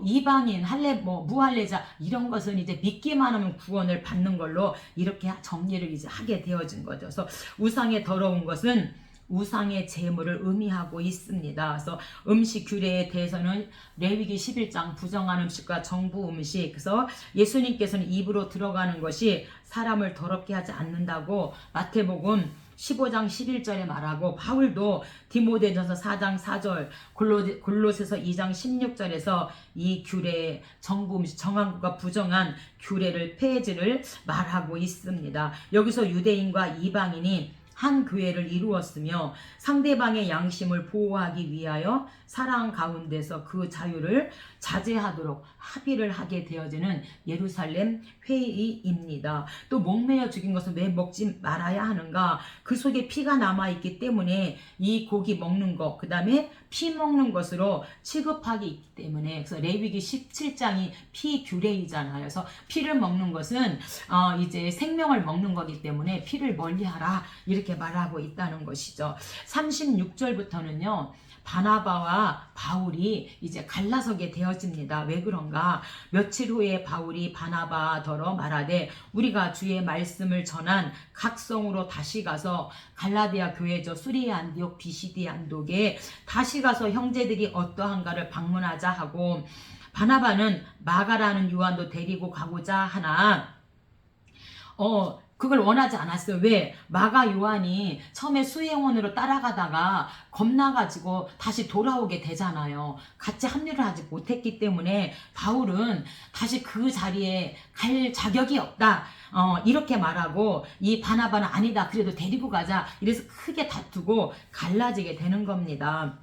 이방인 할례 무할례자 이런 것은 이제 믿기만 하면 구원을 받는 걸로 이렇게 정리를 이제 하게 되어진 거죠. 그래서 우상의 더러운 것은 우상의 제물을 의미하고 있습니다. 그래서 음식 규례에 대해서는 레위기 11장 부정한 음식과 정부 음식, 그래서 예수님께서는 입으로 들어가는 것이 사람을 더럽게 하지 않는다고 마태복음 15장 11절에 말하고 바울도 디모데전서 4장 4절 골로새서 2장 16절에서 이 규례 정부 음식 정한과 부정한 규례를 폐지를 말하고 있습니다. 여기서 유대인과 이방인이 한 교회를 이루었으며 상대방의 양심을 보호하기 위하여 사랑 가운데서 그 자유를 자제하도록 합의를 하게 되어지는 예루살렘 회의입니다. 또 목매어 죽인 것은 왜 먹지 말아야 하는가? 그 속에 피가 남아있기 때문에 이 고기 먹는 것, 그 다음에 피 먹는 것으로 취급하기 있기 때문에, 그래서 레위기 17장이 피 규례이잖아요. 그래서 피를 먹는 것은 이제 생명을 먹는 거기 때문에 피를 멀리하라 이렇게 말하고 있다는 것이죠. 36절부터는요. 바나바와 바울이 이제 갈라서게 되어집니다. 왜 그런가? 며칠 후에 바울이 바나바더러 말하되 우리가 주의 말씀을 전한 각 성으로 다시 가서 갈라디아 교회죠. 수리아 안디옥 비시디 안독에 다시 가서 형제들이 어떠한가를 방문하자 하고 바나바는 마가라는 요한도 데리고 가고자 하나 그걸 원하지 않았어요. 왜? 마가 요한이 처음에 수행원으로 따라가다가 겁나가지고 다시 돌아오게 되잖아요. 같이 합류를 하지 못했기 때문에 바울은 다시 그 자리에 갈 자격이 없다. 이렇게 말하고 이 바나바는 아니다. 그래도 데리고 가자. 이래서 크게 다투고 갈라지게 되는 겁니다.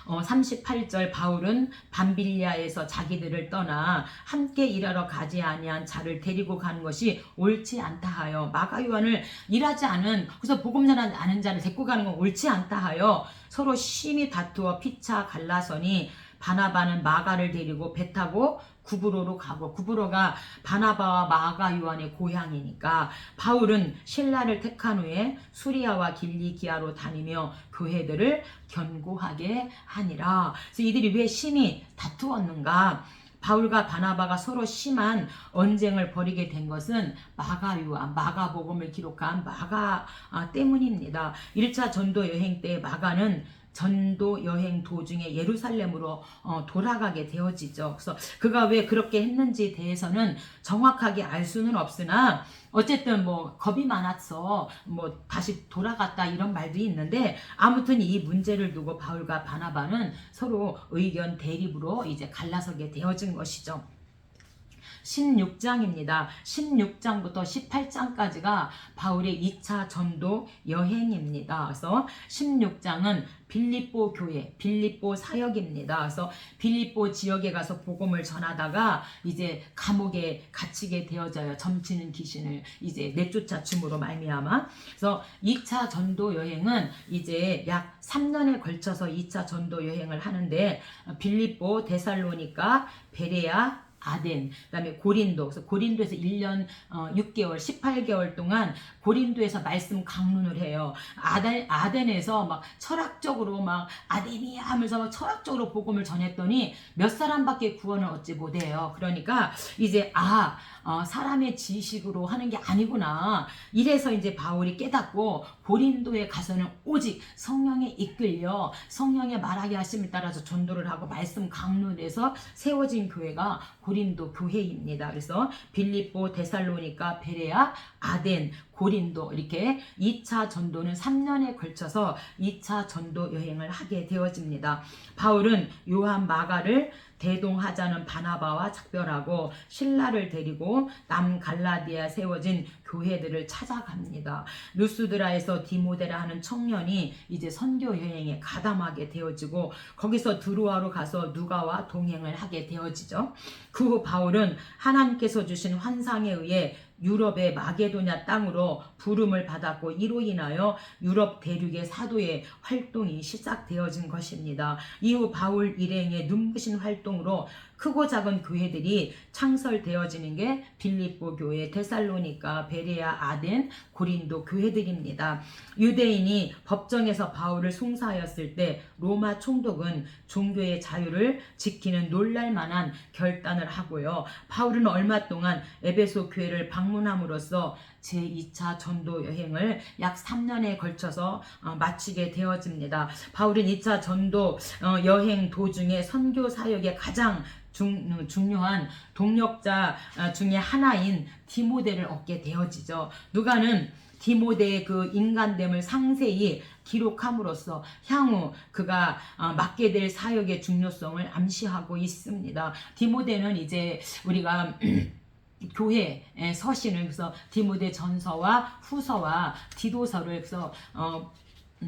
38절 바울은 밤빌리아에서 자기들을 떠나 함께 일하러 가지 아니한 자를 데리고 가는 것이 옳지 않다 하여 마가 요한을 일하지 않은 그래서 복음 전하지 않은 자를 데리고 가는 건 옳지 않다 하여 서로 심히 다투어 피차 갈라서니 바나바는 마가를 데리고 배 타고 구브로로 가고 구브로가 바나바와 마가 요한의 고향이니까 바울은 신라를 택한 후에 수리아와 길리기아로 다니며 교회들을 견고하게 하니라. 그래서 이들이 왜 심히 다투었는가? 바울과 바나바가 서로 심한 언쟁을 벌이게 된 것은 마가 요한, 마가복음을 기록한 마가 때문입니다. 1차 전도 여행 때 마가는 전도 여행 도중에 예루살렘으로 돌아가게 되어지죠. 그래서 그가 왜 그렇게 했는지에 대해서는 정확하게 알 수는 없으나 어쨌든 겁이 많았어. 다시 돌아갔다 이런 말도 있는데 아무튼 이 문제를 두고 바울과 바나바는 서로 의견 대립으로 이제 갈라서게 되어진 것이죠. 16장입니다. 16장부터 18장까지가 바울의 2차 전도 여행입니다. 그래서 16장은 빌립보 교회, 빌립보 사역입니다. 그래서 빌립보 지역에 가서 복음을 전하다가 이제 감옥에 갇히게 되어져요. 점치는 귀신을 이제 내쫓아 줌으로 말미암아. 그래서 2차 전도 여행은 이제 약 3년에 걸쳐서 2차 전도 여행을 하는데 빌립보, 데살로니가, 베레아, 아덴, 그다음에 고린도. 그래서 고린도에서 1년 6개월, 18개월 동안 고린도에서 말씀 강론을 해요. 아덴에서 막 철학적으로 막 아덴이야 하면서 막 철학적으로 복음을 전했더니 몇 사람밖에 구원을 얻지 못해요. 그러니까 이제 사람의 지식으로 하는 게 아니구나. 이래서 이제 바울이 깨닫고 고린도에 가서는 오직 성령에 이끌려 성령의 말하게 하심에 따라서 전도를 하고 말씀 강론해서 세워진 교회가 고린도 교회입니다. 그래서 빌립보, 데살로니가, 베레아, 아덴, 고린도 이렇게 2차 전도는 3년에 걸쳐서 2차 전도 여행을 하게 되어집니다. 바울은 요한 마가를 대동하자는 바나바와 작별하고 신라를 데리고 남갈라디아에 세워진 교회들을 찾아갑니다. 루스드라에서 디모데라 하는 청년이 이제 선교 여행에 가담하게 되어지고 거기서 드로아로 가서 누가와 동행을 하게 되어지죠. 그 후 바울은 하나님께서 주신 환상에 의해 유럽의 마게도냐 땅으로 부름을 받았고 이로 인하여 유럽 대륙의 사도의 활동이 시작되어진 것입니다. 이후 바울 일행의 눈부신 활동으로 크고 작은 교회들이 창설되어지는 게 빌립보 교회, 데살로니가, 베레아, 아덴, 고린도 교회들입니다. 유대인이 법정에서 바울을 송사하였을 때 로마 총독은 종교의 자유를 지키는 놀랄만한 결단을 하고요. 바울은 얼마 동안 에베소 교회를 방문함으로써 제2차 전도 여행을 약 3년에 걸쳐서 마치게 되어집니다. 바울은 2차 전도 여행 도중에 선교 사역에 가장 중요한 동력자 중에 하나인 디모데를 얻게 되어지죠. 누가는 디모데의 그 인간됨을 상세히 기록함으로써 향후 그가 맡게 될 사역의 중요성을 암시하고 있습니다. 디모데는 이제 우리가 교회 서신을 그래서 디모데 전서와 후서와 디도서를 그래서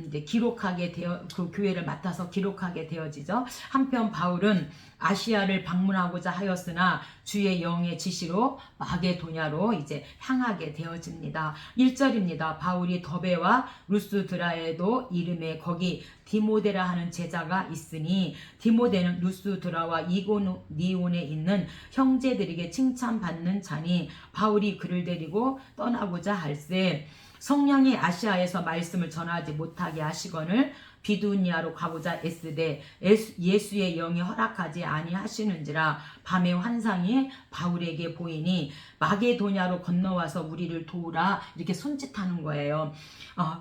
이제 기록하게 되어 그 교회를 맡아서 기록하게 되어지죠. 한편 바울은 아시아를 방문하고자 하였으나 주의 영의 지시로 마게도냐로 이제 향하게 되어집니다. 1절입니다. 바울이 더베와 루스드라에도 이름에 거기 디모데라 하는 제자가 있으니 디모데는 루스드라와 이고니온에 있는 형제들에게 칭찬받는 자니 바울이 그를 데리고 떠나고자 할세 성령이 아시아에서 말씀을 전하지 못하게 하시거늘 비두니아로 가고자 애쓰되 예수의 영이 허락하지 아니하시는지라 밤의 환상이 바울에게 보이니 마게도냐로 건너와서 우리를 도우라 이렇게 손짓하는 거예요.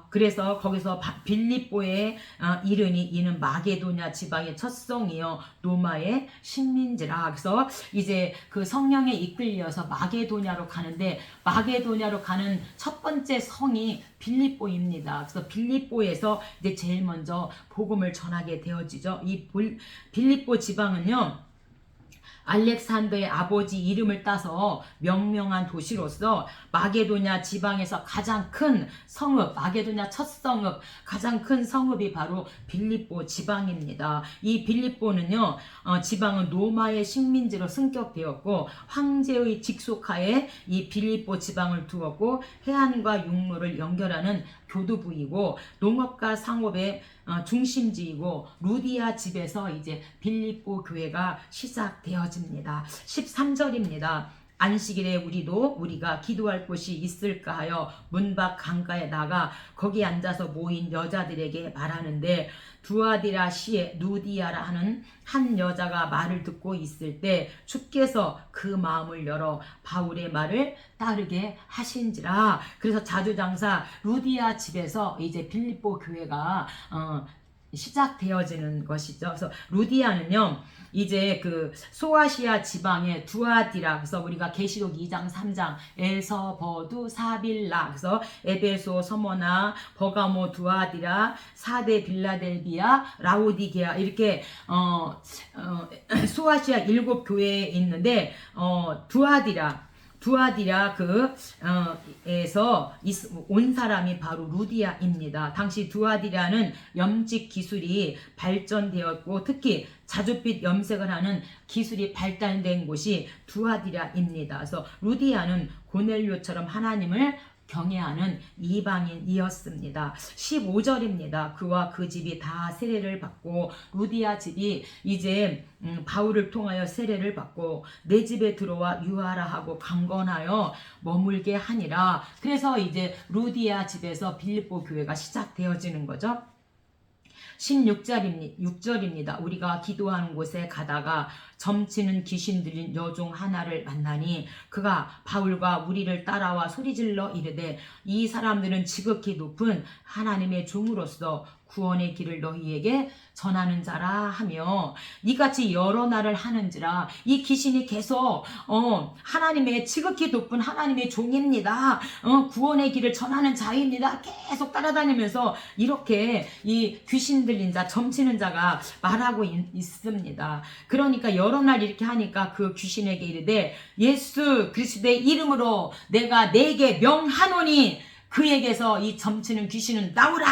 그래서 거기서 빌립보에 이르니 이는 마게도냐 지방의 첫 성이요 로마의 식민지라. 그래서 이제 그 성령에 이끌려서 마게도냐로 가는데 마게도냐로 가는 첫 번째 성이 빌립보입니다. 그래서 빌립보에서 이제 제일 먼저 복음을 전하게 되어지죠. 이 빌립보 지방은요. 알렉산더의 아버지 이름을 따서 명명한 도시로서 마게도냐 지방에서 가장 큰 성읍, 마게도냐 첫 성읍, 가장 큰 성읍이 바로 빌립보 지방입니다. 이 빌립보는요, 지방은 로마의 식민지로 승격되었고 황제의 직속하에 이 빌립보 지방을 두었고 해안과 육로를 연결하는 교두부이고 농업과 상업의 중심지이고 루디아 집에서 이제 빌립보 교회가 시작되어집니다. 13절입니다. 안식일에 우리가 기도할 곳이 있을까 하여 문밖 강가에 나가 거기 앉아서 모인 여자들에게 말하는데 두아디라 시에 누디아라 하는 한 여자가 말을 듣고 있을 때 주께서 그 마음을 열어 바울의 말을 따르게 하신지라. 그래서 자주장사 루디아 집에서 이제 빌립보 교회가 시작되어지는 것이죠. 그래서 루디아는요, 이제 그 소아시아 지방의 두아디라, 그래서 우리가 계시록 2장 3장에서 버두 사빌라, 그래서 에베소, 서머나, 버가모, 두아디라, 사대, 빌라델비아, 라오디게아, 이렇게 소아시아 7교회에 있는데 두아디라 에서 온 사람이 바로 루디아입니다. 당시 두아디라는 염직 기술이 발전되었고 특히 자줏빛 염색을 하는 기술이 발달된 곳이 두아디라입니다. 그래서 루디아는 고넬료처럼 하나님을 경외하는 이방인이었습니다. 15절입니다. 그와 그 집이 다 세례를 받고, 루디아 집이 이제 바울을 통하여 세례를 받고 내 집에 들어와 유하라 하고 강건하여 머물게 하니라. 그래서 이제 루디아 집에서 빌립보 교회가 시작되어지는 거죠. 16절입니다. 우리가 기도하는 곳에 가다가 점치는 귀신 들린 여종 하나를 만나니 그가 바울과 우리를 따라와 소리질러 이르되 이 사람들은 지극히 높은 하나님의 종으로서 구원의 길을 너희에게 전하는 자라 하며, 이같이 여러 날을 하는지라 이 귀신이 계속 하나님의 지극히 높은 하나님의 종입니다. 구원의 길을 전하는 자입니다. 계속 따라다니면서 이렇게 이 귀신 들린 자, 점치는 자가 말하고 있습니다. 그러니까 여러 날 이렇게 하니까 그 귀신에게 이르되 예수 그리스도의 이름으로 내가 네게 명하노니 그에게서 이 점치는 귀신은 나오라.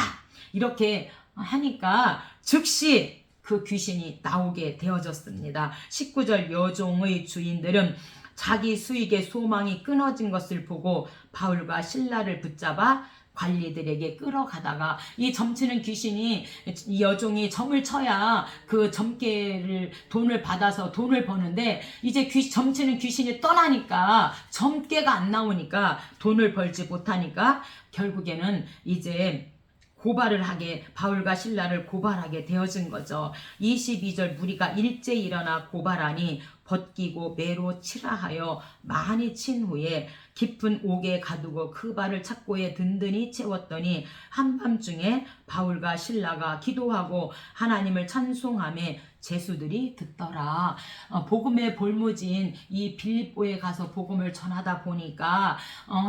이렇게 하니까 즉시 그 귀신이 나오게 되어졌습니다. 19절 여종의 주인들은 자기 수익의 소망이 끊어진 것을 보고 바울과 실라를 붙잡아 관리들에게 끌어가다가, 이 점치는 귀신이, 이 여종이 점을 쳐야 그 점괘를 돈을 받아서 돈을 버는데 이제 점치는 귀신이 떠나니까 점괘가 안 나오니까 돈을 벌지 못하니까 결국에는 이제 바울과 실라를 고발하게 되어진 거죠. 22절 무리가 일제 일어나 고발하니 벗기고 매로 치라 하여 많이 친 후에 깊은 옥에 가두고 그 발을 착고에 든든히 채웠더니 한밤중에 바울과 실라가 기도하고 하나님을 찬송하며 제수들이 듣더라. 복음의 볼모지인 이 빌립보에 가서 복음을 전하다 보니까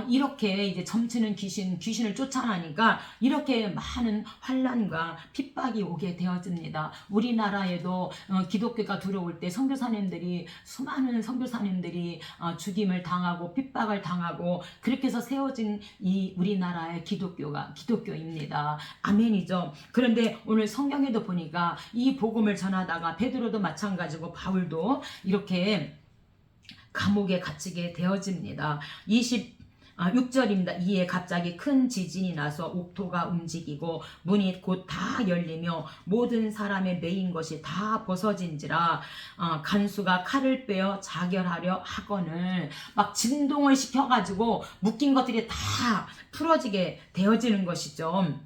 이렇게 이제 점치는 귀신을 쫓아나니까 이렇게 많은 환난과 핍박이 오게 되어집니다. 우리나라에도 기독교가 들어올 때 수많은 선교사님들이 죽임을 당하고 핍박을 당하고 그렇게 해서 세워진 이 우리나라의 기독교입니다. 아멘이죠. 그런데 오늘 성경에도 보니까 이 복음을 전하다가 베드로도 마찬가지고 바울도 이렇게 감옥에 갇히게 되어집니다. 6절입니다. 이에 갑자기 큰 지진이 나서 옥토가 움직이고 문이 곧 다 열리며 모든 사람의 매인 것이 다 벗어진지라. 간수가 칼을 빼어 자결하려 하거늘 막 진동을 시켜가지고 묶인 것들이 다 풀어지게 되어지는 것이죠.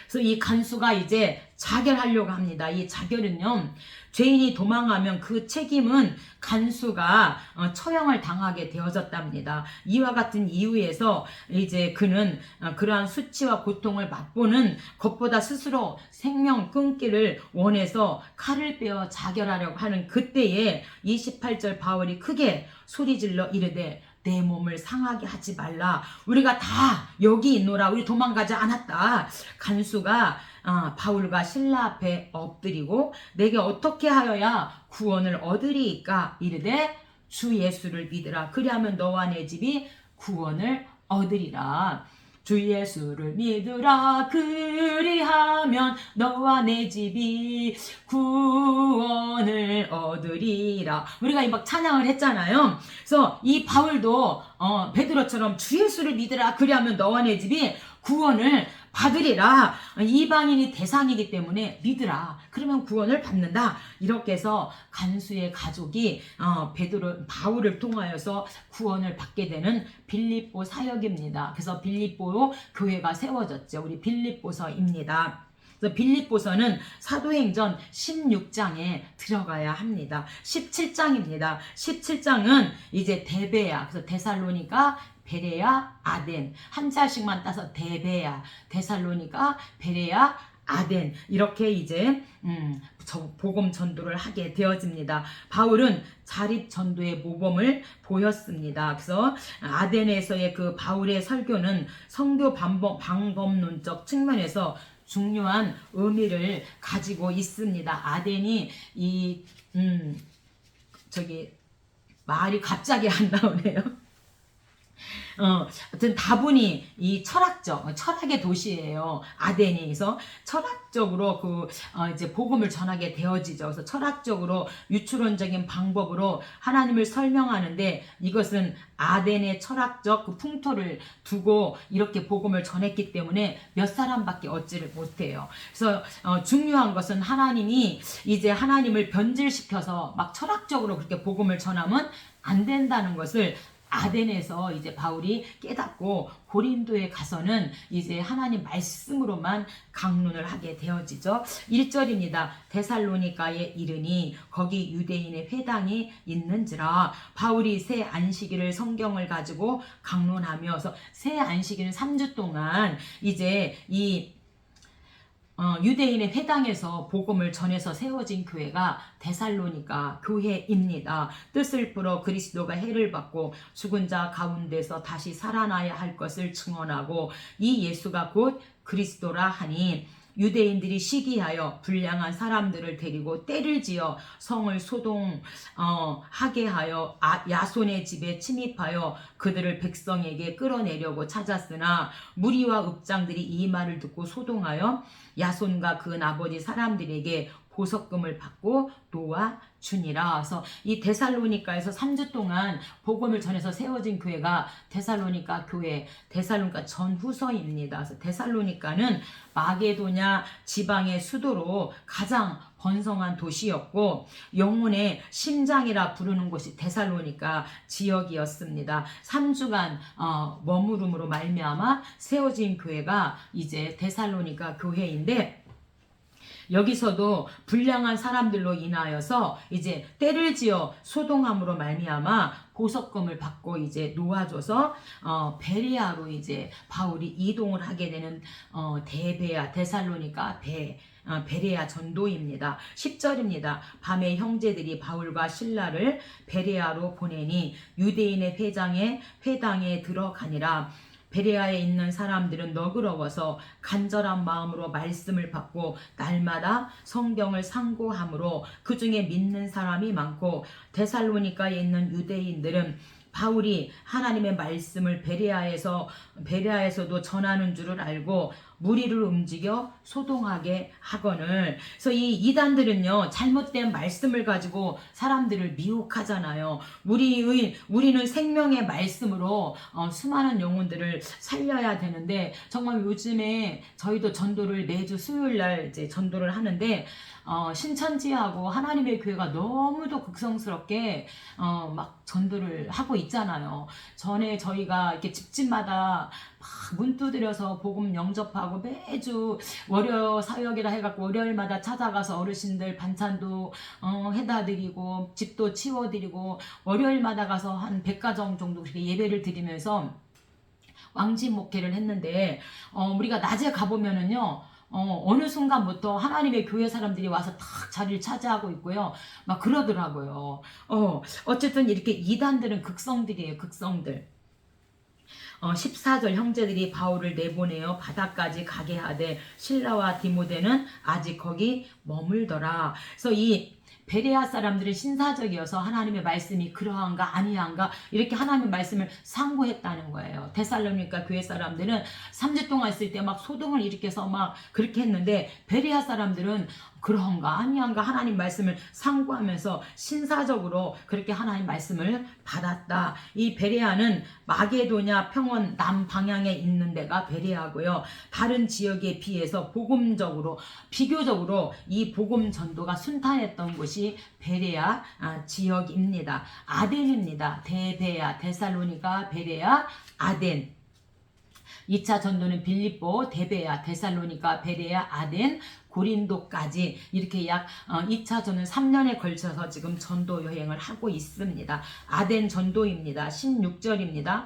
그래서 이 간수가 이제 자결하려고 합니다. 이 자결은요, 죄인이 도망하면 그 책임은 간수가 처형을 당하게 되어졌답니다. 이와 같은 이유에서 이제 그는 그러한 수치와 고통을 맛보는 것보다 스스로 생명 끊기를 원해서 칼을 빼어 자결하려고 하는 그때에 28절 바울이 크게 소리질러 이르되 내 몸을 상하게 하지 말라. 우리가 다 여기 있노라. 우리 도망가지 않았다. 간수가 바울과 실라 앞에 엎드리고 내게 어떻게 하여야 구원을 얻으리이까 이르되 주 예수를 믿으라. 그리하면 너와 내 집이 구원을 얻으리라. 주 예수를 믿으라. 그리하면 너와 내 집이 구원을 얻으리라. 우리가 막 찬양을 했잖아요. 그래서 이 바울도 베드로처럼 주 예수를 믿으라. 그리하면 너와 내 집이 구원을 받으리라. 이방인이 대상이기 때문에 믿으라. 그러면 구원을 받는다. 이렇게 해서 간수의 가족이 바울을 통하여서 구원을 받게 되는 빌립보 사역입니다. 그래서 빌립보 교회가 세워졌죠. 우리 빌립보서입니다. 그래서 빌립보서는 사도행전 16장에 들어가야 합니다. 17장입니다. 17장은 이제 데베야, 그래서 데살로니가, 베레야, 아덴 한 자씩만 따서 데베야, 데살로니가, 베레야, 아덴 이렇게 이제 복음 전도를 하게 되어집니다. 바울은 자립 전도의 모범을 보였습니다. 그래서 아덴에서의 그 바울의 설교는 성교 방법론적 측면에서 중요한 의미를 가지고 있습니다. 아덴이 말이 갑자기 안 나오네요. 하여튼 다분히 이 철학의 도시예요. 아덴이. 그래서 철학적으로 이제 복음을 전하게 되어지죠. 그래서 철학적으로 유추론적인 방법으로 하나님을 설명하는데 이것은 아덴의 철학적 그 풍토를 두고 이렇게 복음을 전했기 때문에 몇 사람밖에 얻지를 못해요. 그래서 중요한 것은 하나님이 이제 하나님을 변질시켜서 막 철학적으로 그렇게 복음을 전하면 안 된다는 것을 아덴에서 이제 바울이 깨닫고 고린도에 가서는 이제 하나님 말씀으로만 강론을 하게 되어지죠. 1절입니다. 데살로니가에 이르니 거기 유대인의 회당이 있는지라. 바울이 새 안식일을 성경을 가지고 강론하면서 새 안식일은 3주 동안 이제 유대인의 회당에서 복음을 전해서 세워진 교회가 데살로니가 교회입니다. 뜻을 풀어 그리스도가 해를 받고 죽은 자 가운데서 다시 살아나야 할 것을 증언하고 이 예수가 곧 그리스도라 하니 유대인들이 시기하여 불량한 사람들을 데리고 떼를 지어 성을 소동하게 하여 야손의 집에 침입하여 그들을 백성에게 끌어내려고 찾았으나 무리와 읍장들이 이 말을 듣고 소동하여 야손과 그 나머지 사람들에게 보석금을 받고 놓아주니라. 그래서 이 데살로니가에서 3주 동안 복음을 전해서 세워진 교회가 데살로니가 교회, 데살로니가 전후서입니다. 그래서 데살로니가는 마게도냐 지방의 수도로 가장 번성한 도시였고 영혼의 심장이라 부르는 곳이 데살로니가 지역이었습니다. 3주간 머무름으로 말미암아 세워진 교회가 이제 데살로니가 교회인데 여기서도 불량한 사람들로 인하여서 이제 때를 지어 소동함으로 말미암아 보석금을 받고 이제 놓아줘서 베레아로 이제 바울이 이동을 하게 되는 대베아 데살로니가 베레아 전도입니다. 10절입니다. 밤에 형제들이 바울과 실라를 베레아로 보내니 유대인의 회당에 들어가니라. 베레아에 있는 사람들은 너그러워서 간절한 마음으로 말씀을 받고 날마다 성경을 상고함으로 그 중에 믿는 사람이 많고 데살로니가에 있는 유대인들은 바울이 하나님의 말씀을 베레아에서도 전하는 줄을 알고 무리를 움직여 소동하게 하거늘. 그래서 이 이단들은요 잘못된 말씀을 가지고 사람들을 미혹하잖아요. 우리는 생명의 말씀으로 수많은 영혼들을 살려야 되는데 정말 요즘에 저희도 전도를 매주 수요일날 이제 전도를 하는데 신천지하고 하나님의 교회가 너무도 극성스럽게 막 전도를 하고 있잖아요. 전에 저희가 이렇게 집집마다 막 문 두드려서 복음 영접하고 매주 월요 사역이라 해갖고 월요일마다 찾아가서 어르신들 반찬도 해다 드리고 집도 치워드리고 월요일마다 가서 한 100가정 정도 그렇게 예배를 드리면서 왕집 목회를 했는데 우리가 낮에 가보면은요 어느 순간부터 하나님의 교회 사람들이 와서 탁 자리를 차지하고 있고요. 막 그러더라고요. 어쨌든 이렇게 이단들은 극성들이에요. 극성들. 14절 형제들이 바울을 내보내어 바다까지 가게 하되 실라와 디모데는 아직 거기 머물더라. 그래서 이 베레아 사람들은 신사적이어서 하나님의 말씀이 그러한가 아니한가 이렇게 하나님의 말씀을 상고했다는 거예요. 데살로니가 교회 사람들은 3주 동안 있을 때 막 소동을 일으켜서 막 그렇게 했는데 베레아 사람들은 그러한가 아니한가 하나님 말씀을 상고하면서 신사적으로 그렇게 하나님 말씀을 받았다. 이 베레아는 마게도냐 평원 남방향에 있는 데가 베레아고요. 다른 지역에 비해서 비교적으로 이 복음 전도가 순탄했던 곳이 베레아 지역입니다. 아덴입니다. 대베아, 데살로니가, 베레아, 아덴. 2차 전도는 빌립보, 데베아, 데살로니가, 베레아, 아덴, 고린도까지 이렇게 약 2차 전은 3년에 걸쳐서 지금 전도 여행을 하고 있습니다. 아덴 전도입니다. 16절입니다.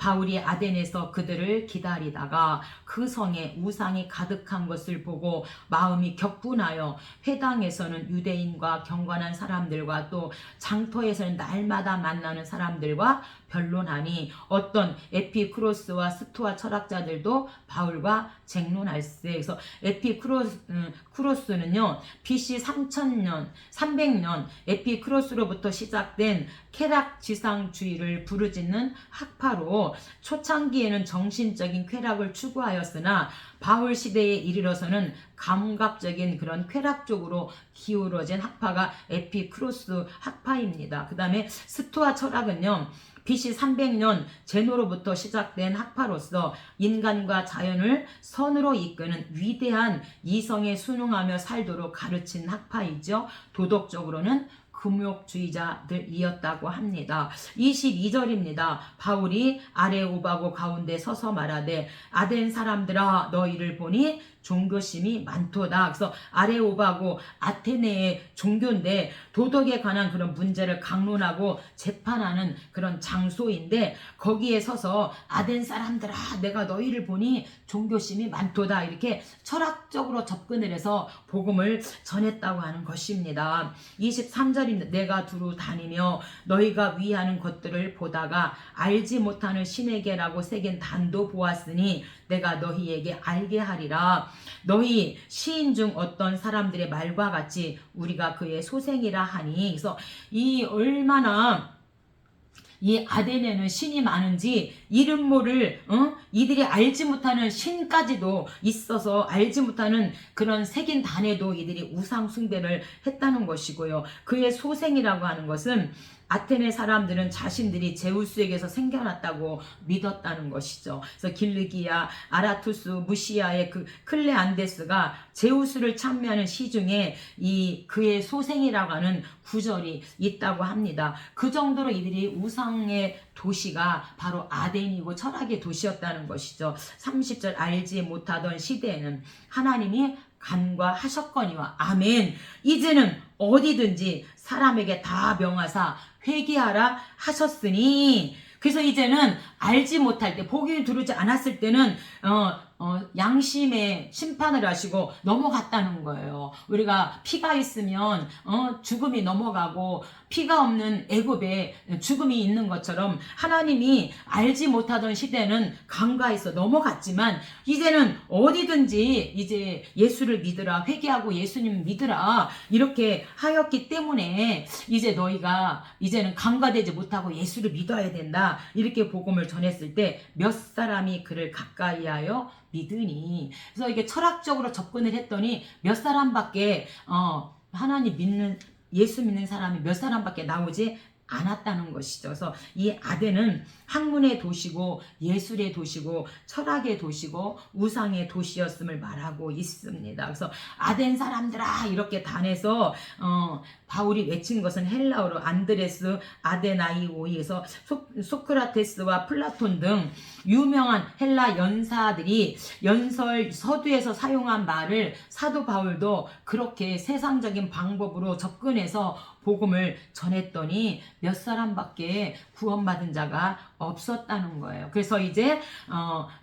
바울이 아덴에서 그들을 기다리다가 그 성에 우상이 가득한 것을 보고 마음이 격분하여 회당에서는 유대인과 경건한 사람들과 또 장터에서는 날마다 만나는 사람들과 변론하니 어떤 에피쿠로스와 스토아 철학자들도 바울과 쟁론할세. 그래서 에피쿠로스는요 BC 3000년 300년 에피쿠로스로부터 시작된 쾌락지상주의를 부르짖는 학파로 초창기에는 정신적인 쾌락을 추구하였으나 바울 시대에 이르러서는 감각적인 그런 쾌락 쪽으로 기울어진 학파가 에피쿠로스 학파입니다. 그 다음에 스토아 철학은요 BC 300년 제노로부터 시작된 학파로서 인간과 자연을 선으로 이끄는 위대한 이성에 순응하며 살도록 가르친 학파이죠. 도덕적으로는 금욕주의자들이었다고 합니다. 22절입니다. 바울이 아레오바고 가운데 서서 말하되 아덴 사람들아 너희를 보니 종교심이 많도다. 그래서 아레오바고 아테네의 종교인데 도덕에 관한 그런 문제를 강론하고 재판하는 그런 장소인데 거기에 서서 아덴 사람들아 내가 너희를 보니 종교심이 많도다 이렇게 철학적으로 접근을 해서 복음을 전했다고 하는 것입니다. 23절입니다. 내가 두루 다니며 너희가 위하는 것들을 보다가 알지 못하는 신에게라고 새긴 단도 보았으니 내가 너희에게 알게 하리라. 너희 시인 중 어떤 사람들의 말과 같이 우리가 그의 소생이라 하니. 그래서 이 얼마나 이 아덴에는 신이 많은지 이름 모를 이들이 알지 못하는 신까지도 있어서 알지 못하는 그런 색인 단에도 이들이 우상 숭배를 했다는 것이고요. 그의 소생이라고 하는 것은 아테네 사람들은 자신들이 제우스에게서 생겨났다고 믿었다는 것이죠. 그래서 길르기야, 아라투스, 무시아의 그 클레안데스가 제우스를 찬미하는 시 중에 이 그의 소생이라고 하는 구절이 있다고 합니다. 그 정도로 이들이 우상의 도시가 바로 아덴이고 철학의 도시였다는 것이죠. 30절 알지 못하던 시대에는 하나님이 간과하셨거니와 아멘. 이제는 어디든지 사람에게 다 명하사 회개하라 하셨으니. 그래서 이제는 알지 못할 때 복이 두르지 않았을 때는 양심의 심판을 하시고 넘어갔다는 거예요. 우리가 피가 있으면 죽음이 넘어가고 피가 없는 애굽에 죽음이 있는 것처럼 하나님이 알지 못하던 시대는 간과해서 넘어갔지만 이제는 어디든지 이제 예수를 믿으라, 회개하고 예수님 믿으라 이렇게 하였기 때문에 이제 너희가 이제는 간과되지 못하고 예수를 믿어야 된다 이렇게 복음을 전했을 때 몇 사람이 그를 가까이하여 믿으니. 그래서 이게 철학적으로 접근을 했더니 몇 사람밖에 하나님 믿는 예수 믿는 사람이 몇 사람밖에 나오지 않았다는 것이죠. 그래서 이 아덴은 학문의 도시고 예술의 도시고 철학의 도시고 우상의 도시였음을 말하고 있습니다. 그래서 아덴 사람들아 이렇게 단에서 바울이 외친 것은 헬라어로 안드레스 아데나이오이에서 소크라테스와 플라톤 등 유명한 헬라 연사들이 연설 서두에서 사용한 말을 사도 바울도 그렇게 세상적인 방법으로 접근해서 복음을 전했더니 몇 사람밖에 구원받은 자가 없었다는 거예요. 그래서 이제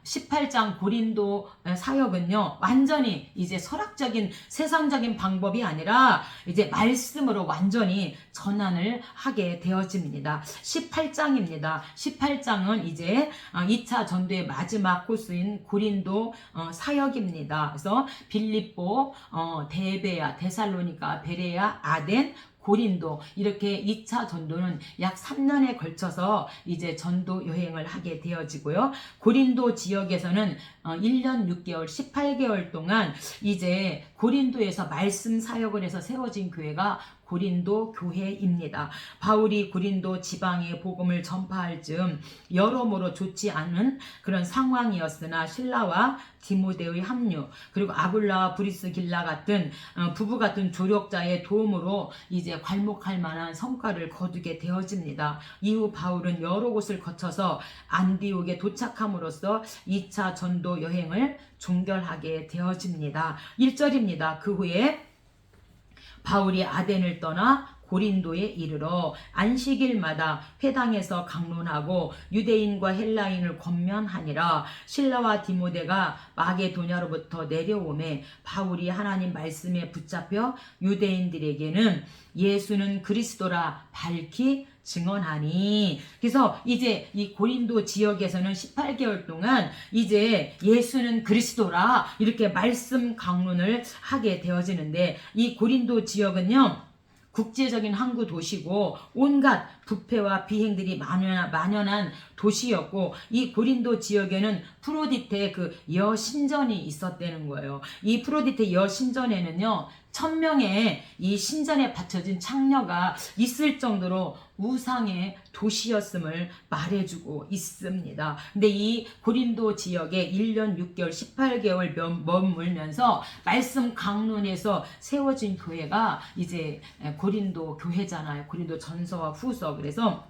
18장 고린도 사역은요 완전히 이제 철학적인 세상적인 방법이 아니라 이제 말씀으로 완전히 전환을 하게 되어집니다. 18장입니다. 18장은 이제 2차 전도의 마지막 코스인 고린도 사역입니다. 그래서 빌립보, 데베야, 데살로니가, 베레야, 아덴, 고린도 이렇게 2차 전도는 약 3년에 걸쳐서 이제 전도 여행을 하게 되어지고요. 고린도 지역에서는 1년 6개월 18개월 동안 이제 고린도에서 말씀 사역을 해서 세워진 교회가 고린도 교회입니다. 바울이 고린도 지방에 복음을 전파할 즈음 여러모로 좋지 않은 그런 상황이었으나 실라와 디모데의 합류 그리고 아굴라와 브리스길라 같은 부부 같은 조력자의 도움으로 이제 괄목할 만한 성과를 거두게 되어집니다. 이후 바울은 여러 곳을 거쳐서 안디옥에 도착함으로써 2차 전도 여행을 종결하게 되어집니다. 1절입니다. 그 후에 바울이 아덴을 떠나 고린도에 이르러 안식일마다 회당에서 강론하고 유대인과 헬라인을 권면하니라. 실라와 디모데가 마게도냐로부터 내려오매 바울이 하나님 말씀에 붙잡혀 유대인들에게는 예수는 그리스도라 밝히 증언하니. 그래서 이제 이 고린도 지역에서는 18개월 동안 이제 예수는 그리스도라 이렇게 말씀 강론을 하게 되어지는데, 이 고린도 지역은요 국제적인 항구 도시고 온갖 부패와 비행들이 만연한 도시였고, 이 고린도 지역에는 프로디테 그 여신전이 있었다는 거예요. 이 프로디테 여신전에는요 1000명의 이 신전에 바쳐진 창녀가 있을 정도로 우상의 도시였음을 말해주고 있습니다. 근데 이 고린도 지역에 1년 6개월 18개월 머물면서 말씀 강론에서 세워진 교회가 이제 고린도 교회잖아요. 고린도 전서와 후서. 그래서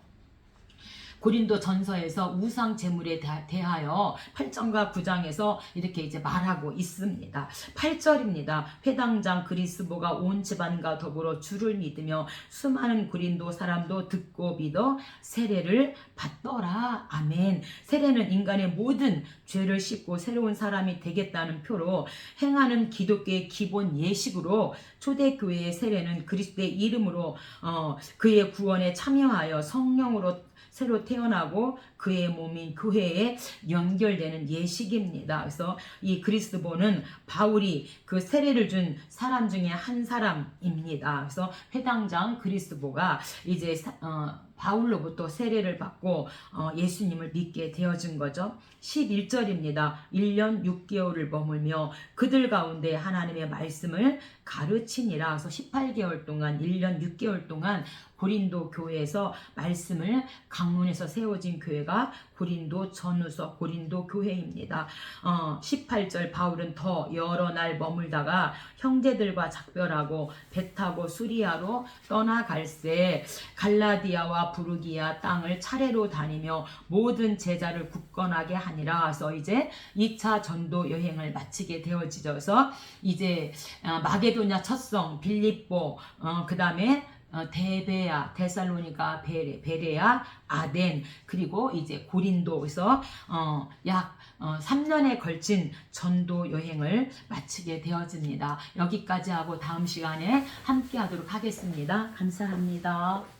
고린도 전서에서 우상 제물에 대하여 8장과 9장에서 이렇게 이제 말하고 있습니다. 8절입니다. 회당장 그리스보가 온 집안과 더불어 주를 믿으며 수많은 고린도 사람도 듣고 믿어 세례를 받더라. 아멘. 세례는 인간의 모든 죄를 씻고 새로운 사람이 되겠다는 표로 행하는 기독교의 기본 예식으로, 초대교회의 세례는 그리스도의 이름으로 그의 구원에 참여하여 성령으로 새로 태어나고 그의 몸인 교회에 연결되는 예식입니다. 그래서 이 그리스도는 바울이 그 세례를 준 사람 중에 한 사람입니다. 그래서 회당장 그리스도가 이제 바울로부터 세례를 받고 예수님을 믿게 되어진 거죠. 11절입니다. 1년 6개월을 머물며 그들 가운데 하나님의 말씀을 가르치니라. 그래서 18개월 동안 1년 6개월 동안 고린도 교회에서 말씀을 강론해서 세워진 교회가 고린도 전후서 고린도 교회입니다. 18절 바울은 더 여러 날 머물다가 형제들과 작별하고 배 타고 수리아로 떠나갈새 갈라디아와 부르기아 땅을 차례로 다니며 모든 제자를 굳건하게 하니라. 그래서 이제 2차 전도 여행을 마치게 되어지셔서 이제 마게도냐 첫성 빌립보, 그 다음에 데베아, 데살로니가, 베레아, 아덴, 그리고 이제 고린도에서 약 3년에 걸친 전도 여행을 마치게 되어집니다. 여기까지 하고 다음 시간에 함께 하도록 하겠습니다. 감사합니다.